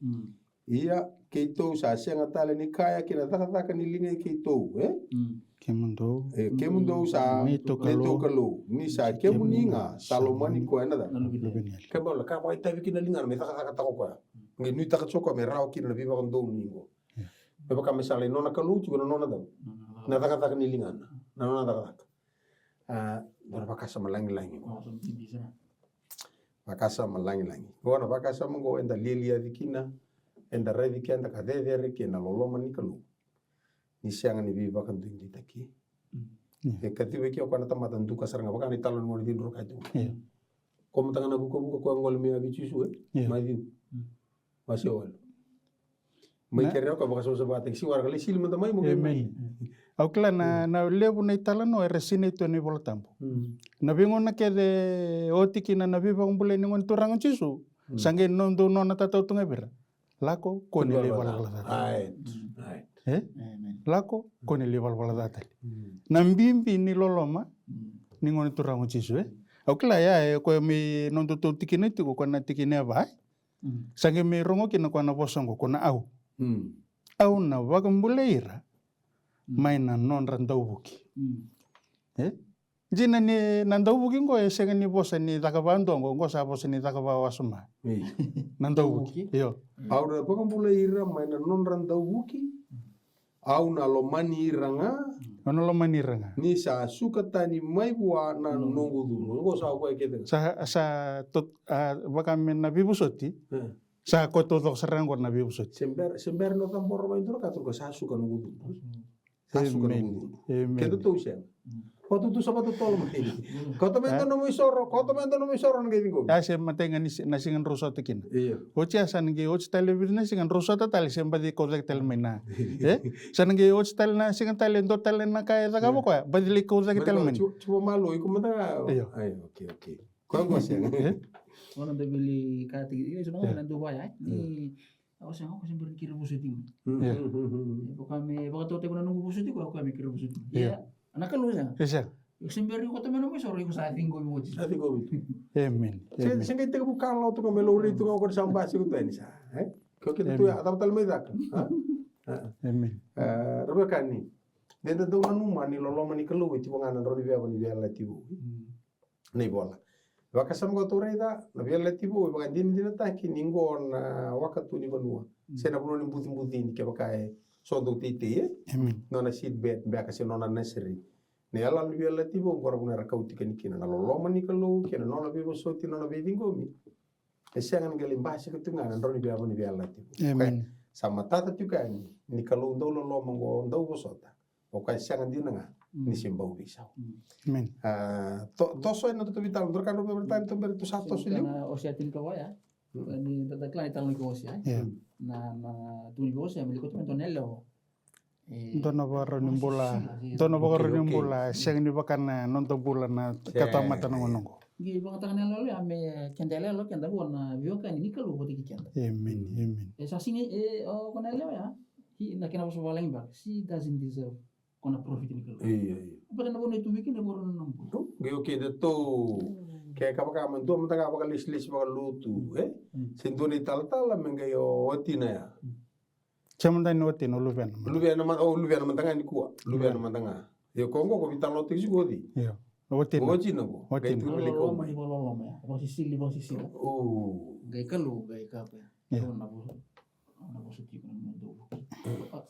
A: Iya kito sa sianga tala ni kaya kina taka ni lingay kito
B: Kemundo.
A: Kemundo sa
B: Neto
A: neto kalo ni sa kemuninga salomani ko na da.
B: Lubinyal.
A: Kembali ka pa itabi kina lingan me taka taka ko ya. Ngi ni taka choko me raw kina bi bakon do ningo. Me baka misale nona kalu chugo nona da. Na taka ni lingan. Na nona taka. Bakasa malangi-langi ko.
C: bisa
A: Bakasa malangi-langi. Ko na bakasa mo enda lilia dikina. Enda revi kenda kadede kena loloma ni kalu. Ni sianga ni biba kan tu indi taki. Katiwe ki okana tamatan duka saranga baka ni talon ngol din roka tu. Ko mutanga na buko ko ngol mi abi chisu Mai masih wal. Mai kere ko baka so sabate si war kali sil mata mai mo
B: Amen. Aukla na lebu na italano resine to ni voltampo. Na bingon na kede otiki na bibang bule ni ngon turang chisu. Sange non do non tataw tunga bira. Lako ko ni le wala wala.
A: Ai.
B: Lako ko ni le wala wala data. Nambimbi ni loloma ni ngon turang chisu Aukla ya ko mi non to tikine tiko ko na tikine ba. Sange mi rongo kina ko na bosongo ko na au. Au na wagambuleira. Main na non randau buki. Jina ni nandau buki ngo senga ni bosa ni takabando ngo sa bosa ni takabawa suma. Nandau buki. Yo.
A: Au na baka pula ira mai na non randau buki. Au na lo mani iranga.
B: Ono lo maniranga.
A: Ni sa suka tani mai bua na nongo dulu. Ngo sa ko kete.
B: Sa tot baka men na bibusoti. Sa ko to serang na bibusoti.
A: Sember no tambor mai dulu katul ko sa suka nongo dulu. Sa suka nongo dulu. Kete tu siang. Patutu sa patutol mo. Kotomento no mo isoro ng giving ko.
B: Ase matenga na singan rosa tikin.
A: Iyo.
B: Ochi asan ngi ochi television na singan rosa ta tali semba di kozak tel mena. San ngi ochi tel na singan tali ndo tel na kaya ta kamo kwa badili kozak tel men.
A: Chupa malu iku mata.
B: Iyo.
A: Ayo, okay. Kau sih.
C: Orang dah beli kata ini sebenarnya orang Dubai ya. Ni aku sih berkira positif. Kami waktu tu nunggu positif aku kami kira positif. Ya, anak lu ya.
B: Esa.
C: Sembari ko tayo naman sorry ko sa ating mo.
A: Ating ko.
B: Amen.
A: Sen kita bukan lo tu kami lori tu kau sampai sih tu ini sah. Kau kita tu ya atau tal medak.
B: Amen.
A: Rebecca ni. Dentro tu nanu mani lo mani kelu itu penganan roni biar latibu. Nih bola. Wakasam ko toreda na biar latibu bagan din ta kiningon wakatu ni banua. Sena puno ni buti ni ke bakai sondo titi
B: Amen.
A: nona seedbed biar kasi nona nursery. Ne ala biar latibu ngora puno rakau tikani kina na lo mani kelu kina nona bibo soti nona bibingomi. Esiangan galim bahasa ketungan roni biar latibu.
B: Amen.
A: Sama tata juga ni kalau ndo lo mango ndo bosota. Okai siangan dinanga ni simbau bisau.
B: Amen.
A: Toso na to vital dur kan bertan to ber to sato sili.
C: Na osia tin ko ya. Ni tata klani tal ko osia. Na tu ni osia mi ko to Antonello.
B: Dono baro nimbula siang ni bakana nonton bulan na katamata nongo.
C: Gi bang tangan lalu ame kendele lo kenda buona vio kan ini kalau buat kenda.
B: Amen.
C: Sa sini konello ya. Na kena boso walang ba. She doesn't deserve kona profit ni kalau.
A: Iya.
C: Pada na bono itu bikin na bono nampu.
A: Tu geo ke de to. Kayak kapag mantu mata kapag lis bakal lutu Sinto ni tal mengayo otina ya.
B: Chamanda ni wote no luven.
A: Luviana man tanga ni kuwa. Luviana man tanga. Yo kongo ko vital lo tiksi godi.
B: Iya. Wote no.
A: Goji no.
C: Gay tu beli ko. Mai bololom ya. Posisi
A: Oh.
C: Gay kalau gay kape. Na boso tipo na mundo.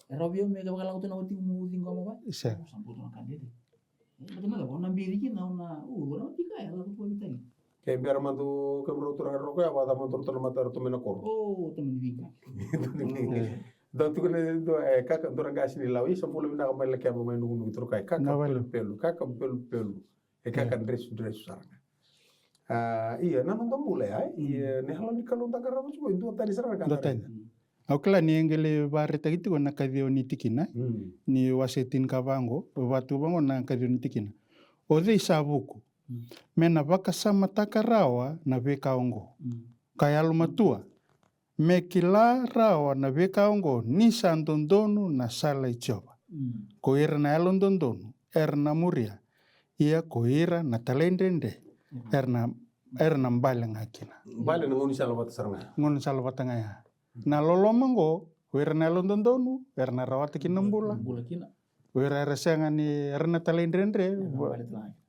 C: Robio me kapag lang to na uti mo uting ko mo ba?
B: Isa.
C: Sampo na kandide. Betul na ko na biri ki na na uti kaya la ko vital.
A: Kayak biar mantu kemro turang roko ya apa mantu tur mata tu menakor.
C: Oh, temen bingka.
A: Dan tu kena tu kakak turang gas ni lawi 10 minit kamar lagi apa main nunggu tur kayak kakak pelu. Kakak dress sarang. Iya, na nonton mulai iya ne halon kalau tak karamu juga itu tadi sarang kan.
B: Doten. Aukla ni engele bareta gitu na kadio ni tikina. Ni wasetin kavango, watu bango na kadio ni tikina. Ode isabuku. Mena baka sama takarawa na bekaongo. Kaya lumatua. Mekila rawa na bekaongo ni sandondonu na sala ichoba. Koira na elondondonu, erna muria. Ia koira na talendende. Erna mbale ngakina.
A: Mbale ngoni salawat saranga.
B: Ngoni salawat ngaya. Na lolomango, koira na elondondonu, erna rawat kinambula.
C: Bula kina.
B: Koira resenga ni erna talendende.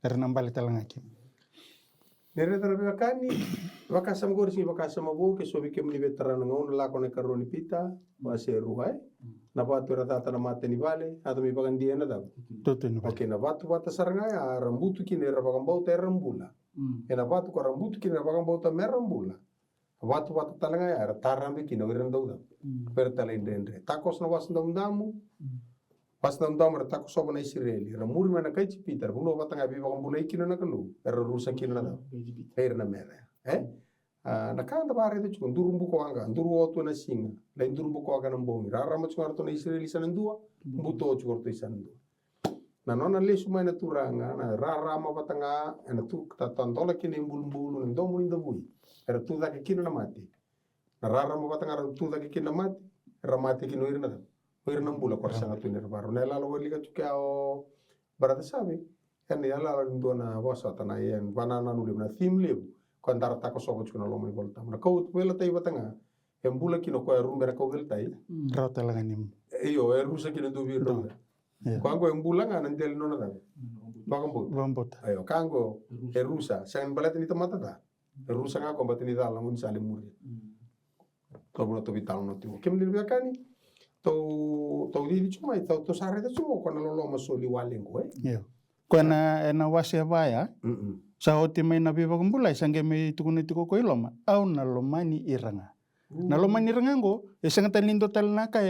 B: Erna mbale talangaki.
A: Nere terapi kani, wakasam gorsi wakasam abu ke sobi ke muni veteran ngon la kone karoni pita, base ruhai. Na batu rata na mate ni vale, atau mi bagan dia na dab.
B: Tutu.
A: Oke, na batu saranga ya rambutu kini rabagam bauta rambula. Na batu ko rambutu kini rabagam bauta merambula. Batu talanga ya tarambe kini wiran dauda. Pertala indendre. Takos na was ndamu. Pas ndam takos sobo na Israeli. Ramuri mana kai Peter, buno batanga bi bagam bulai kini na kalu. Rusa kini na dab. Na mera. Na kanda bare de chukun durumbu ko anga, nduru otu na singa. Lain durumbu ko anga nambongi. Rara machungar to na Israeli sanandua, buto chukor to isanandua. Na nona lesu mai na turanga, na rara ma batanga, na tu tatantola kini mbulu ndomu ni ndabui. Era tu da kini na mati. Na rara ma batanga tu da kini na mati, ramati kini irna dab. Irna mbula kwa sanga tu ni rabaro. Na lalo wali ka tukao barata sabi. Yani lalo ndo na wasata na yen banana nulim na theme lebu. Kantara tako sobo chukuna lomo ni volta. Na kau wela tai batanga. Embula kino ko rumbera kau wela tai.
B: Rata langanim.
A: Iyo rusa kino dubi rumbe. Kwango embula ngana ndeli nona da. Bambot. Ayo kango rusa sang balati ni tomata ta. Rusa ngako batini dala ngun sale muri. Kabula to vital no tu. Kem dilbia kani. To di cuma to sare ta cuma ko na lolo masoli walengo
B: Iyo. Kwana ena wase baya. Sa oti mai na biba kumbulai sange me tukuni tuko ko iloma au na lomani iranga Na lo manirangango, sangatan lindo talnaka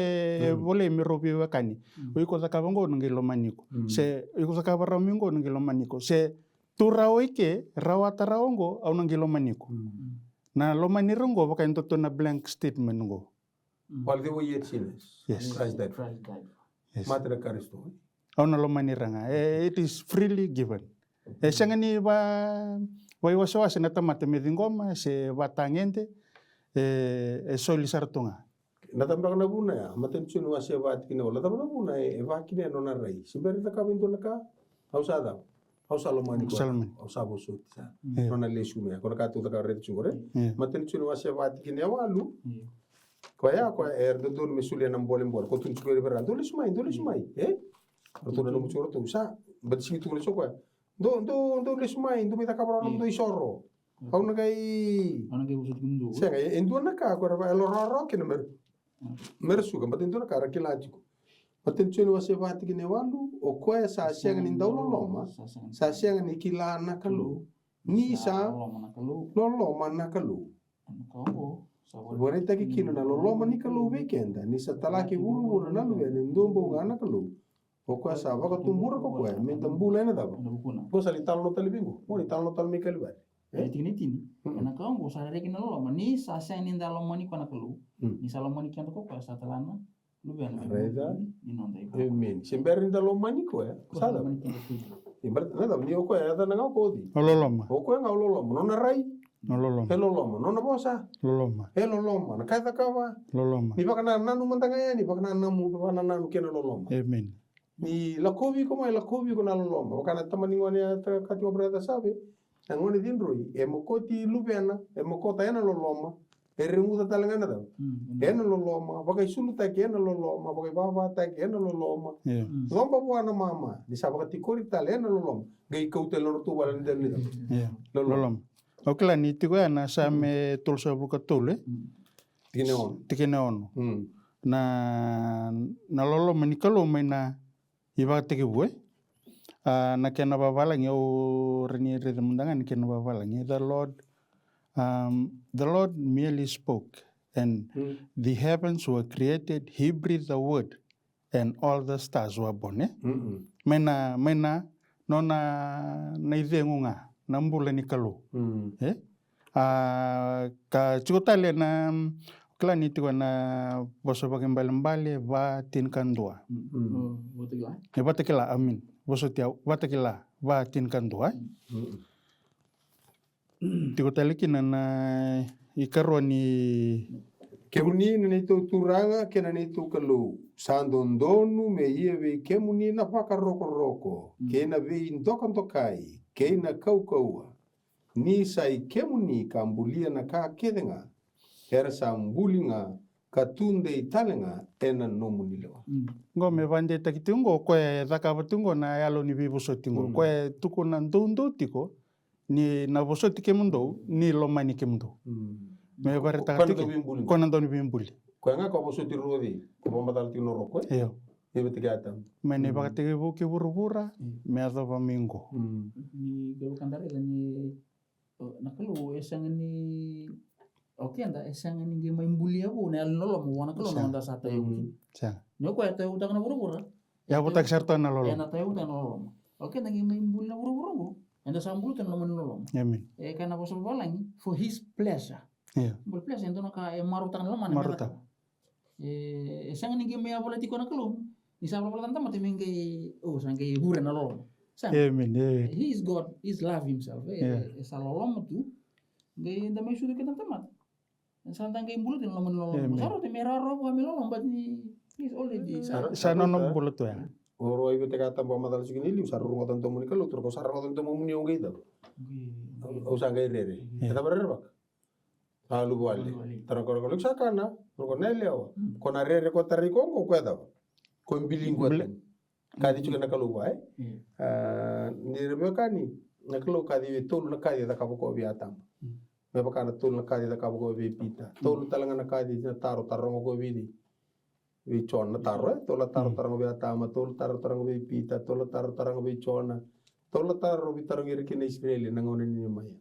B: vole miropi wakani. Uiko zakavango nungi lo maniko. Se uiko zakavaramingo nungi lo maniko. Se turao ike rawata raongo au nungi lo maniko. Na lo manirango baka into na blank statement ngo.
A: While they were yet sinners,
B: Yes.
A: Christ died.
C: Christ died.
B: Yes.
A: Mate na Kristo.
B: Au na lo maniranga. It is freely given. Sangani ba iwasawas na tamata medingoma se batangente solisar tunga.
A: Natambak na buna ya, matension wa siya vat kina wala tabana buna va kina no na rai. Siberi ta kabin to naka hausada. Hausalo maniko.
B: Salman.
A: Hausabo so sa.
B: Yeah.
A: No na lesume ya. Kona ka tu ta ka red chungore.
B: Yeah.
A: Matension wa siya vat kina walu. Kwa do don mesulia na mbole mbole. Ko tun chungore berkan. Do lesumai. Roto na mucho roto sa. Bat sigi tu leso kwa. Do lesumai. Do mita kabra no do isoro. Kau na kai.
C: Ana kayak usut gundo.
A: Siya nga, endo na ka, kung elororo kina mersuga, matendo na ka, rakilajiko. Matensyon wa siya bati kinewalu, o kaya sa siya nga nindaw loloma, sa siya nga nikila na kalu, ni sa loloma na kalu. Wala itaki kino na loloma ni kalu weekenda, ni sa talaki buru-buru na luwe, nindombo nga na kalu. O kaya sa baka tumbura ko kaya, may tambula na daw. Kung sa litalo no talibingo, mo litalo no talimi kalibari.
C: Tini karena kau nggak usah ada kena lo mani sasa ini dalam mani kau nak lu ni salam mani kian kau pas setelah na lu biar
A: Reza.
C: ni nontai
A: Amen. Sembari ndalo maniko ya. Sada. Ibarat na daw, ni o kaya yata na nga ko di.
B: Loloma.
A: O kaya nga loloma, no na rai.
B: Loloma.
A: Loloma, no na bosa.
B: Loloma.
A: Loloma, na kaya kawa.
B: Loloma.
A: Ni baka na nanu mantangaya, ni baka na nanu kena loloma.
B: Amen.
A: Ni lakobi ko na loloma. Baka na tamaningon ya kati obrata sabi. Angoni dinroi, emokoti lubena, emokota ena loloma. Remuda talanga na daw. Ena loloma, baka isulu taki ena loloma, baka baba taki ena loloma.
B: Yeah.
A: Zomba buana mama, di sa baka tikori tal ena loloma. Gai kautel no tu wala ndel ni daw.
B: Yeah.
A: Loloma.
B: Loloma. Okla ni tigo na sa me tulsa buka tole.
A: Tikineon.
B: Tikineon. Na loloma ni kalo may na iba tikibu na kena babalang yo reni redemundangan kena babalang the Lord merely spoke and the heavens were created. He breathed the word and all the stars were born. Mena nona na idengunga nambula ni kalo. Ka chukotale na klani tiwa na boso bagembale va tinkan dua. Batakila amin. Boso tia batakila va tinkan dua. Tiko taliki na ikaro ni
A: kemuni ni to turanga kena ni to kalu sandondonu me yeve kemuni na paka roko kena ve indokan tokai kena kau ni sai kemuni kambulia na ka kedenga era sambulinga katunde italenga ena nomunilo
B: ngo me vande takitungo kwe zakabatungo na yalo ni bibusotingo kwe tuko na ndondo tiko ni na bosoti kemundo ni lomani kemundo me bare takatiki kona ndoni bimbuli
A: kwe nga ko bosoti rodi ko bombatal tino roko
B: yo
A: ebe tigata
B: me ne bakatiki buki burubura me adoba mingo
C: ni galu kandare ni nakalu esang ni oke anda esang ni ge maimbuli abu na lolo mo wana kalo nanda sata yo
B: sa
C: no ko eta utak na burubura
B: ya butak serta na lolo
C: na tayo utak na lolo oke nagi maimbuli na burubura anda sambulu tan lolo lolo
B: amen
C: kana boso balangi for his pleasure
B: yeah
C: bol pleasure ento naka marutan lama na
B: maruta
C: esang ni ge me abolati ko na kalo ni sa bala tanta mati menge sange hura na lolo
B: amen
C: he is God, he's love himself. Esa lolom tu, gay damai sudah kita temat. Santang gay bulut yang lolom. Saro te merah roh kami lolom, but he's already.
B: Sana nom bulut tu ya.
A: Oro ibu teka tambah matal segini liu saru ngotan temu nikah lu terus kau saru ngotan temu muni ongai dah. Usah gay rere. Kita berapa? Lalu balik. Terus kalau lu sakana, lu kau nelewa. Kau narere kau tarik kau kau dah. Kau biling kau. Kadi juga nak keluar, ni Rebecca ni nak keluar kadi itu nak kadi tak kamu kau biatam, Rebecca nak tu nak kadi tak kamu kau biapita, tu talangan nak kadi nak taruh kau bidi, bicon nak taruh, tu taruh kau biatam, tu taruh kau biapita, tu taruh kau bicona, tu taruh bitarung irikin Israel nangonin ni maya,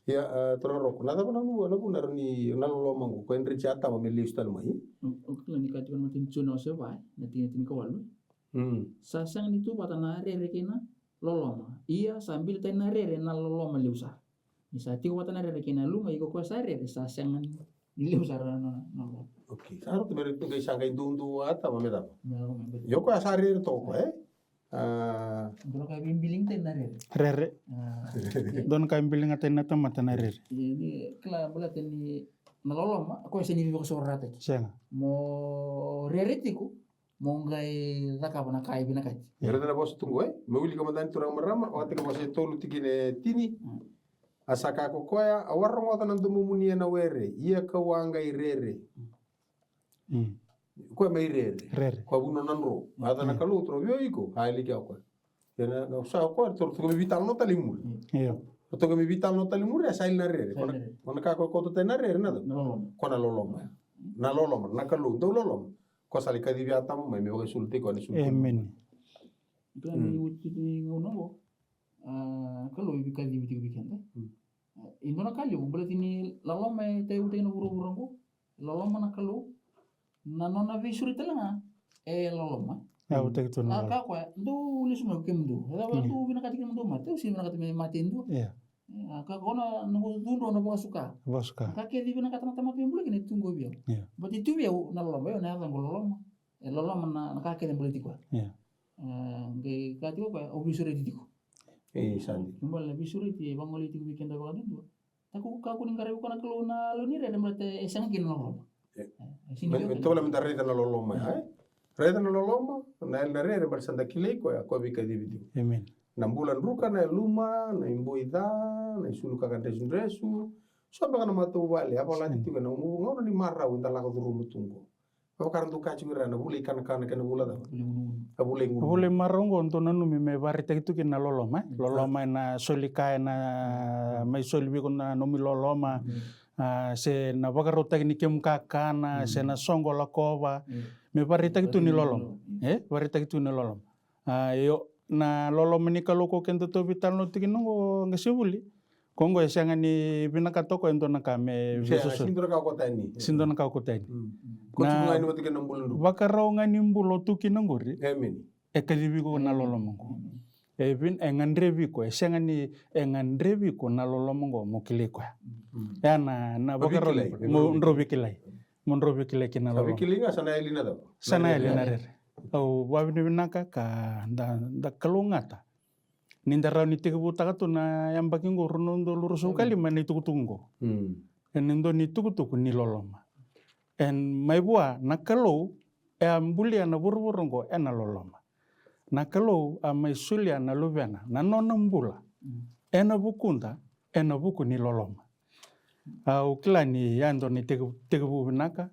A: Ya tororoko nada pun na punar ni nalolomango ko enri chata ma melis tal mai.
C: Okla ni kati kan matin chuna se vai na tin kawalu. Sasang itu patana rere kena loloma. Iya sambil tena rere na loloma liusa. Misati ko patana rere kena luma iko ko sare sasang ni liusa na loloma.
A: Okay. Saro tu beri tu kai sangai dundu ata ma meda.
C: Yo
A: Yo ko asare to ko
C: Kalau kayak bimbiling tena rere.
B: Rere. Don ka imbiling atena tamata na rere.
C: Ini kela bola teni naloloma ko seni bibo sorate.
B: Senga.
C: Mo rere tiku mo ngai raka bana kai bina kai.
A: Yara na bos tunggu me wili komandan turang marama wati ka masih tolu tikine tini. Asaka ko koya awarro ngota nan tumu munia na were iya ka wanga irere. Ko mai rere. Ko buno nan ro. Ada na kalu tro yo iko haili ka ko. Yana na usa ko to mi vital no talimul.
B: Iyo.
A: To mi vital no talimul ya sail na rere. Kona ka ko to tena rere na do. Kona loloma. Na loloma na kalu do loloma. Ko sali ka di viata mo mai me ko sulti ko ni sulti.
B: Amen.
C: Kan ni uti ni ngono kalau ibi kali ibi weekend indona kali bulat ini laloma te uti no buru-burungku laloma na kalu na nona visuri telanga laloma
B: Ya utek tu na.
C: ka ko do ulis mo kemdo la do bina kati kemdo mate usi bina kati mate ndo
B: Iya.
C: ka kona nungu tundo na basuka
B: Boska.
C: ka ke di bina kata mata mate mbule kene tunggo biao
B: Iya.
C: berarti tu biao na laloma yo na laloma laloma na ka ke mbule tikwa
B: Iya.
C: nge kati ko obisuri tiko
A: Sandi.
C: Kumbal lebih sulit ya bang oleh tiga weekend apa kan itu. Aku kaku ning karep kana kelo na lo ni rede mate esang kin lo. Sini juga.
A: Betul la mentar reta na loloma ai. Reta na loloma na el rere bar sanda kile ko ya ko bi ka dividu.
B: Amen.
A: Na bulan ruka na luma na imboida na isulu ka kan resu. So ba kana matu wale apa lagi tu kana ngono ni marra unda la ko duru mutungo. Apa karan tu kaci wirana bule kan kan bula da. Abule ngu.
B: Abule marongo onto nanu me varita itu kina loloma. Loloma na solika na mai solbi kuna nomi loloma. Se na bagarota ni kemkakana se na songo la kova. Me varita itu ni lolom. Varita itu ni lolom. Yo na lolom ni kalau ko kento to vital no tikinongo ngesibuli. Kongo esianga ni binakatoko ento na kame
A: visusul. Sindona ka kota ni.
B: Sindona ka kota ni.
A: Na ini mati kenang bulan.
B: Bakarao ngani mbulo tuki nangori.
A: Amen.
B: Ekalibi ko na lolomongo. Evin engandrevi ko esianga ni engandrevi ko na lolomongo mokile ko. Ya na bakarao mo ndrobi kilai. Mo ndrobi kilai kina lolomongo.
A: Ndrobi kilai nga sana elina daw.
B: Sana elina rere. Au wabini binaka ka da kalungata. Nindarau ni tiga buta tu na yang baking go runondo lurus kali mana itu tunggu. Enindo ni tuku ni loloma. En mai bua nakalo ambulia na burburungo ena loloma. Nakalo amai sulia na lubena na nona mbula. Ena bukunda ena buku ni loloma. Au kila ni yando ni tiga bu binaka.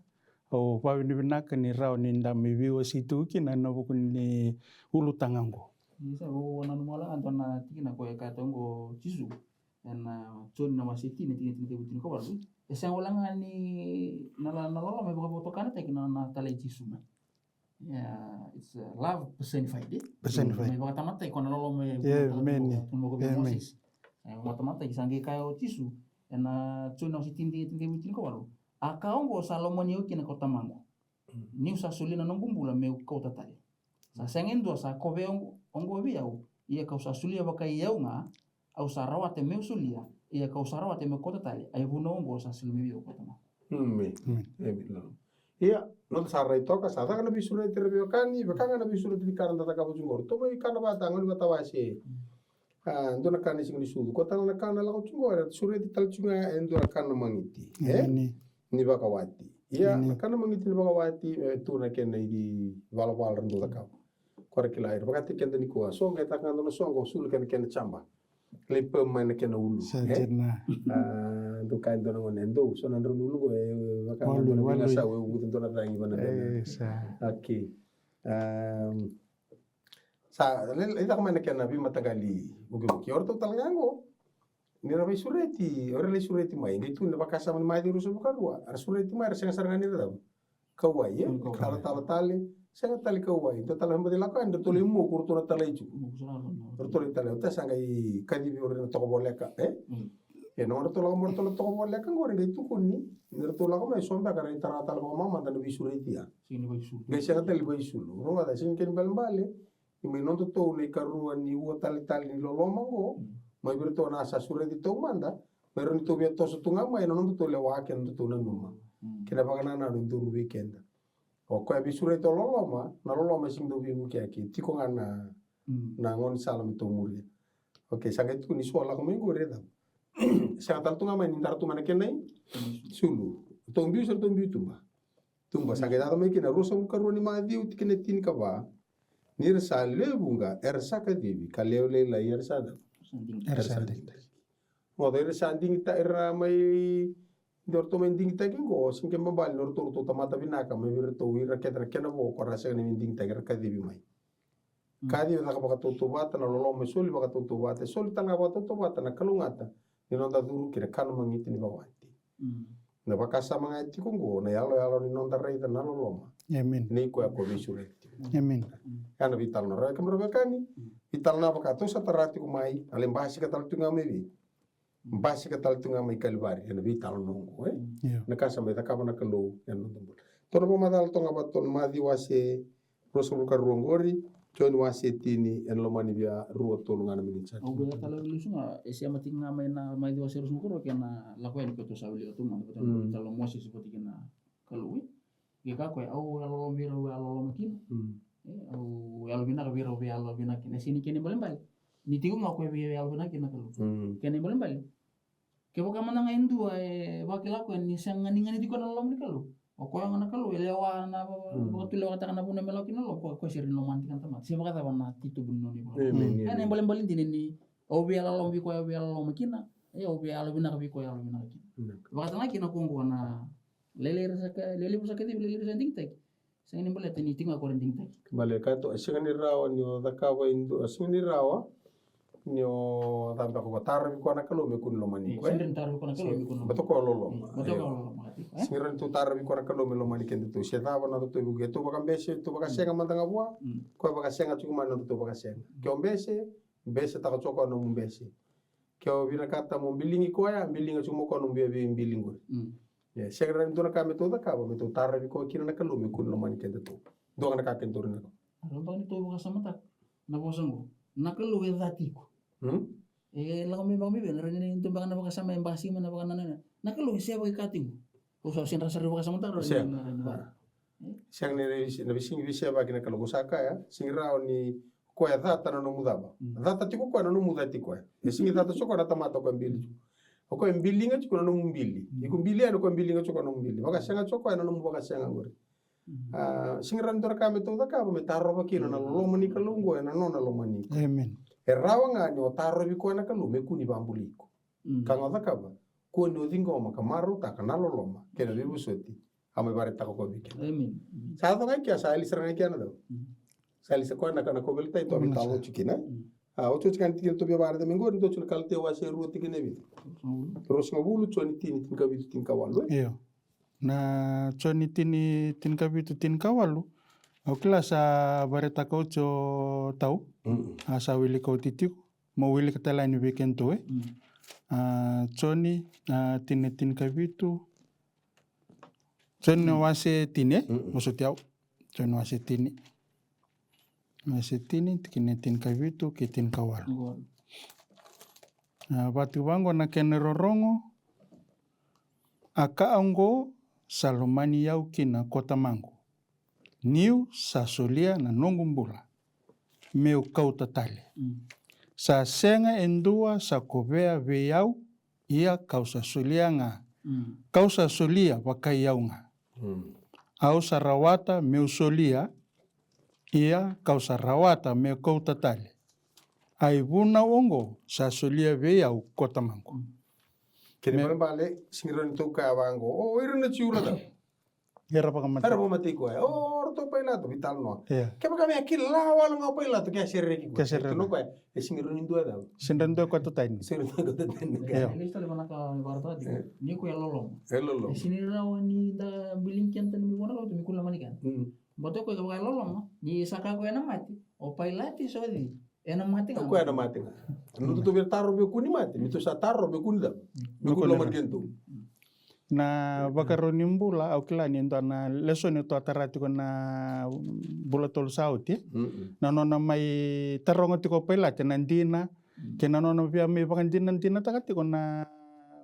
B: Au pawi ni binaka ni rau ni ndami biwa situ kina na buku ni ulu tangango.
C: Bisa go wana numala antona tikina ko ka tongo jisu na chon na wasiti ni tingin butin ko baru esang ulang ni nala me boto kana tekina na tale jisu na ya it's love personified personified me baka tamata ko na lolo me Moses baka tamata isangi kayo jisu na chon na wasiti tingin butin ko baru akaongo Salomon yo kina ko tamango ni usasulina nongumbula me ko tatale sa sengendo sa kobe ongo biau ia kau sasulia baka iau nga au sarawa te meu sulia ia kau sarawa te meu kota tali ai buno ongo sa silmi biau kota ma
A: ia no sarai toka sa ta kana bisura terbe kani bakanga na bisura di karanda ta kabu jungor to mai kana bata ngani bata wase ndo na kani singni sudu kota na kana la jungor sura di tal junga endo na kana mangiti ni baka wati ia kana mangiti ni baka wati tu na kena di wala rendo ta kabu korek lair bakati kenda ni kuah songa takkan no songo sul kena chamba lepe main kena ulu do kain do no nendo so nan dulu bakal do na sa we butuh do na tangi bana okay sa ita kemana kena bi matagali buki orto talngango ni rabai sureti ore le sureti mai gitu na bakasa mai di rusu bukan ar sureti mai rasanya sarangani da kawai ya kalau tali saya tali kawai itu tali hamba dilakukan itu tali mu kurtura tali itu kurtura tali itu sangai kadi bi ore to boleka no to la morto to ko le kan gore ngai tu kunni ner to la ko mai somba kare tarata ko mama dan bisuritia
C: Sini ba isu.
A: ngai sanga tali bai sulu ronga da sin ken balbale imi non to nei karua ni u tali ni loloma go mai berto na sa sure di to manda pero ni to via to tunga mai non to le wa ken to na numa kena bagana na ndo weekend o ko abi sure to loloma na loloma sing do bi muke aki tiko ngana na ngon salam to muri oke sanga tu ni sola ko mengo reda sa tal tunga mai ndar tu mana kenai sulu to mbi ser to mbi tumba sanga da mai kena rosa mu karu ni ma diu tikene tin ka ba nir sa lebunga ersaka devi kalele la yersada
C: Sanding.
A: mo der sanding ta era mai dor to mending ta kingo singke mabal nor to tamata binaka mai bir to wira ketra kena bo ko rasa ni mending ta ka devi mai kadi da ka to bata na lolo me soli baka to bata soli tanga bata to bata na kalungata ni nonda duru kira kan mangiti ni bawanti na baka sa mga iti kungo na yalo ni nonda rei na lolo
B: Amen.
A: ni ko ako bisureti
B: Amen.
A: kana vital no ra kamro bakani vital na baka to sa tarati ko mai alem basi ka tal tunga mevi basi ka tal tunga mai kalbari na vital no ko
B: Yeah.
A: na kasa mai ta ka na kalo yan no to no madal to nga baton madi wase rosul ka ruangori John Wasetini en lomani via ruo tolu ngana minitsa.
C: Au bela tala lusunga esi amati nga mai di wasirus mukuro kena lakuan ko to sawili to man betul talo mosi seperti kena kalui ge ka ko au alo biro alo makin au alo bina biro alo bina kena sini kene boleh balik ni tigo ngako be alo bina kena kalu kene boleh balik ke boka mana ngaindu bakila ko ni sangani ngani diko na lom ni kalu o ko yang anak lu lewa na waktu lewat kata pun melokin lo ko sirin lo mantikan teman siapa kata mana titu bunuh ni kan yang boleh ini obi ala lo bi ko obi ala lo makina obi ala bina bi ko ala bina makina waktu lagi nak kunggu na lele rasa keti lele rasa tingtek saya ini boleh tani tinggal korang tingtek
A: Bale kato asingani rawa nyo dakawa indo asingani rawa nyo tamba ko tar ko na kalo me kun lo mani ko
C: sendiri taruh ko na kalau mi kun
A: beto ko lolo
C: betul kalau mati
A: singiran tu tar ko na kalo me lo mani kende tu seta wana to bu geto baka bese to baka senga mantanga bua ko baka senga tu mana to baka senga kyo bese ta ko choko no mbese kyo bina kata mo bilingi ko ya bilinga chumo ko no bebe bilingo ya singiran tu na ka me to da ka me to tar ko kina na kalo me kun lo mani kende tu do na ka kendo na ko
C: kalau bang itu bukan sama tak na bosango na kalau wedatiku lagu memang bibi nara ni itu bahkan apa kasama yang basi mana bahkan nana nak lu siapa ikating usah sin rasa ribu kasama taruh
A: siang ni na bising bisia ba kina kalau saka ya singira ni ko ya data na no mudaba data tiko ko na no mudati ko ya singi data soko na tamato ko mbili ko mbili nga ko no mbili iko mbili ano ko mbili nga ko no mbili baka senga soko na no baka senga ngore singira ndor ka me to da ka me tarro ba kino na lo mani kalungo na no na lo mani
B: Amen.
A: rawa nga ni otaro bi ko na kalu me kuni bambuliko kanga zakaba ko no dingo ma kamaru ta kana loloma kena bi busoti ame bare ta ko bi
C: amin
A: sa to ngai kya sa ali sera ngai kya na do sa ali se ko na kana ko belta to bi tawo chikina o to chikan tikil to bi bare de mengo ndo chul kalte wa se ruo tikine bi ros ngabulu choni tin ka bi tin ka walu
B: Iyo. Na choni tini tin kabitu tin kawalu. Au kila sa bareta kau cho tau. Asa wili kau titiku. Mau wili katala ni weekend tu choni tini tin kabitu. Choni wase tine. Maksud yau. Choni wase tini. Wase tini tikine tin kabitu ki tin kawalu. Batu bango na kene rorongo. Aka anggo salomani yau kina kota mango. Niu sa solia na nongumbula. Meu kau tatale. Sa senga endua sa kobea veyau. Ia kau sa solia nga. Kau sa solia wakai yau nga. Au sa rawata meu solia. Ia kau sa rawata meu kau tatale. Ai buna ongo sa solia veyau kota mango.
A: kene bale singiran to ka bango o irna chiura da
B: Era pa kamata.
A: Era mati ko to paila to vital no
B: Iya.
A: ke baka me akil la wala nga paila to ke serre ki
B: Ke serre.
A: no ko e singiran indu da
B: Sindan do kota tain.
A: singiran ko da ten
B: Iya.
C: ini istilah mana ka ibarat tadi ni ko lolong
A: hello
C: sini rawan ni da bilingkian tan mi wala ko mi kula manikan bato ko ka lolong ni saka ko na mati o pailati so di Ena mati
A: Ko ana mati nga. Nutu to taro be kuni mati, mito sa taro be kuni da. Be kuni loman kento.
B: Na bakaroni mbula au kila ni ndo na lesoni to atarati ko na bula tol sauti na nona mai tarongo tiko pela te nandina ke na nona pia me bakandina dina takati ko na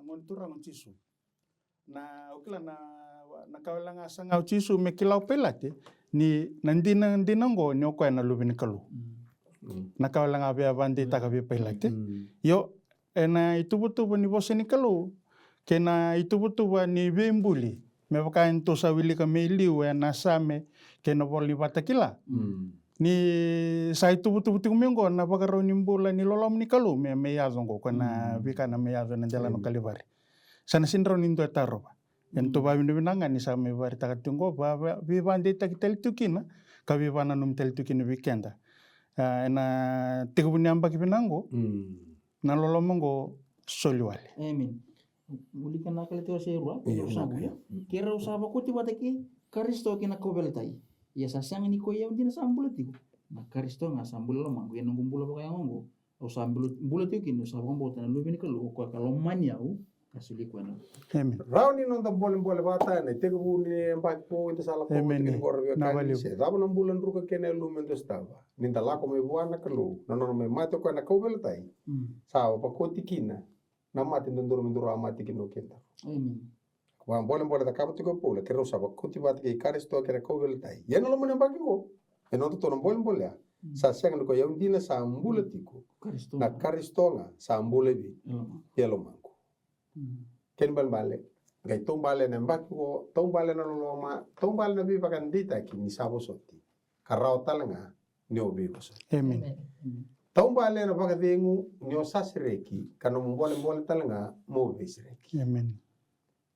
B: ngontura ngcisu na au kila na kawalanga sanga ucisu me kilau pela te ni nandina ngo ni ko na lubini kalu na kawalanga pia bandi takapi pela te yo ena itubutu ni boseni kalu kena itubutuba ni bembuli me bakain to sawili ka meliu na same kena boli batakila ni sa itubutu mengo na bagaro ni mbula ni lolom ni kalu me yazongo kana bikana me yazo na jalan kalibari sana sindro ni ndo taro en to ba binanga ni sa me bari takatungo ba bi bande takitel tukina ka bi bana num tel tukina weekenda na tigubuni amba kibinango na lolomongo soliwale
C: amen mulika nakala teo serua usabuya kera usaba kuti bataki karisto kina kobeltai ya sasang ni ko ya undina sambula tiku na karisto nga sambula lo mangu ya ngumbula bakaya ngongo usambula bula tiku kini usaba ngombo tana lubi ni kalu ko kalomani au kasuli ko na
B: amen
A: Rauni non da bole bata ne tegubu ni mbaki po inta sala ko ni korbe kan se dabo non bulan ruka kene lumen to stava ninda lako me buana kalu non me mato ko na kobeltai sawa pa kotikina na mati ndoro amati kino kenta.
C: Amen.
A: Wan bole da kabu tiko pula kero saba kuti bat ke karisto kere kovel tai. Yeno lo menen baki go. Eno to non bole ya. Sa senga ko yau dina sa ambula tiko. Na karisto nga sa ambule bi. Yelo mangu. Ken bale. Gai tombale na mbaki go tombale na loma tombale na bi bakan dita ki ni sabo soti. Karao talanga ni obi ko.
B: Amen.
A: Tombale na baka dengu nyo sasireki kano mbole talanga mo besireki.
B: Amen.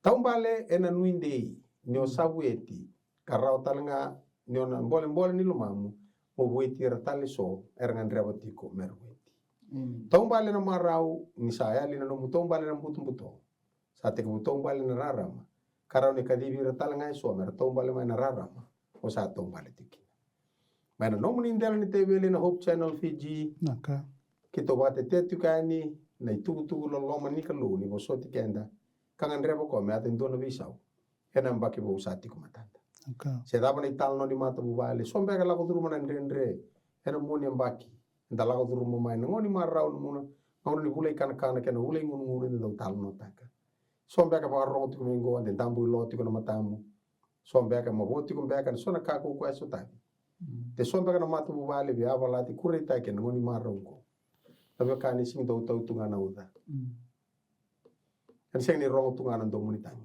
A: Tombale ena nuindei nyo sabueti karao talanga nyo na mbole ni lumamu mo bueti ratali so erangan rebotiko merweti. Tombale na marau ni sayali na no tombale na mbuto. Sate ko tombale na rarama. Karao ni kadibi ratalanga so mer tombale na rarama. O sa tombale tiki. Mana no munindela ni tebele na Hope Channel Fiji.
B: Naka.
A: Kito bate tetu kani na itugu loloma ni kalu ni bosoti kenda. Kangan rebo ko me atin dono bisau. Kena mbaki bo usati ko matanda.
B: Naka.
A: Se daba na ital no ni mata bubale. Sombe ka lako duru manan rendre. Kena muni mbaki. Nda lako duru mamai na ngoni marau muna. Ngoni bulai kana kena bulai ngunu ni do tal no taka. Sombe ka ba rongo tiko mengo ande tambu lo tiko na matamu. Sombe ka maboti ko mbeka sona kako ko eso tabi. Te sombe kana matu bubale bi avalati kurita ke ngoni marongo. Tabe kani sing do tau tunga na uda. Kan sing ni rongo tunga na do munitani.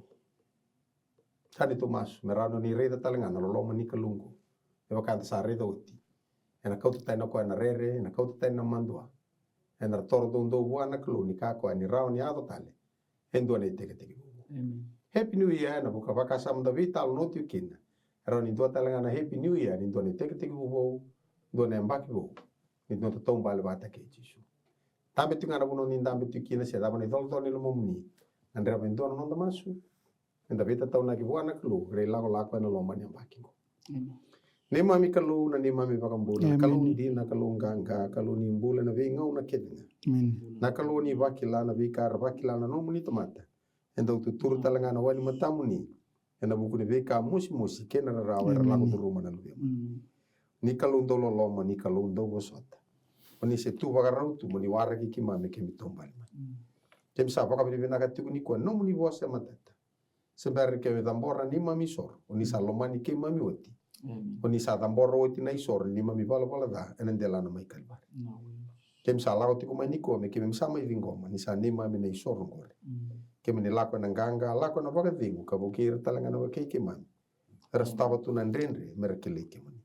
A: Sani to mas merano ni reda talanga na lolo mani kalungu. Tabe kan sa reda uti. Ena kau tutai na ko na rere, ena kau tutai na mandua. Ena toro do buana kalu ni kako ani rao ni ato tale. Endo ne teke. Happy New Year na buka baka sam da vital noti kina. Roni dua talanga na Happy New Year ni done teke bubo done mbaki bo ni done tombale bata ke jisu tambe tunga na buno ni ndambe tukina se daba ni dol ni lo mumni andra ben dono non da masu enda beta tauna ki buana klu re lago lako na lo mani mbaki go ne mami kalu na ni mami bakambula kalu di na kalu nganga kalu ni mbula na ve ngau na kedinga na kalu ni bakila na vikar bakila na no muni tomata enda ututuru talanga na wani matamu ni ena buku ni veka musi kena rawa lago turuma na lubia. Ni kalundo loloma ni kalundo bosota. Oni se tu bagarau tu moni wara ki mame ke mitombali. Kem sa baka bini bina katiku ni kwa no moni bose matata. Sebar ke tambora ni mami sor. Oni sa lomani ke mami oti. Oni sa tambora oti na isor ni mami bala da enendela na mai kalbar. Kem sa lago tiku mai ni ko me ke sa mai vingoma ni sa ni mami na isor ngore. Kemi ni lako na nganga lako na baka vingu kabukir talanga na wakeke man restava tu nan renre merekele kemani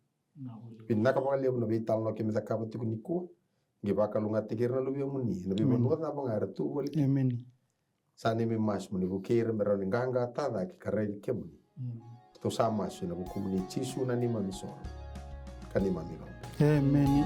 A: pinna ka baka liab na vital no kemi zakaba tiku niku ngi baka lunga tikir na lubi muni na bi monot na banga ratu wali
B: amen
A: sani mi mas muni bukir mero ni nganga tada ki karei kemani to sama su na buku muni chisu na ni mami sor kanima mi
B: amen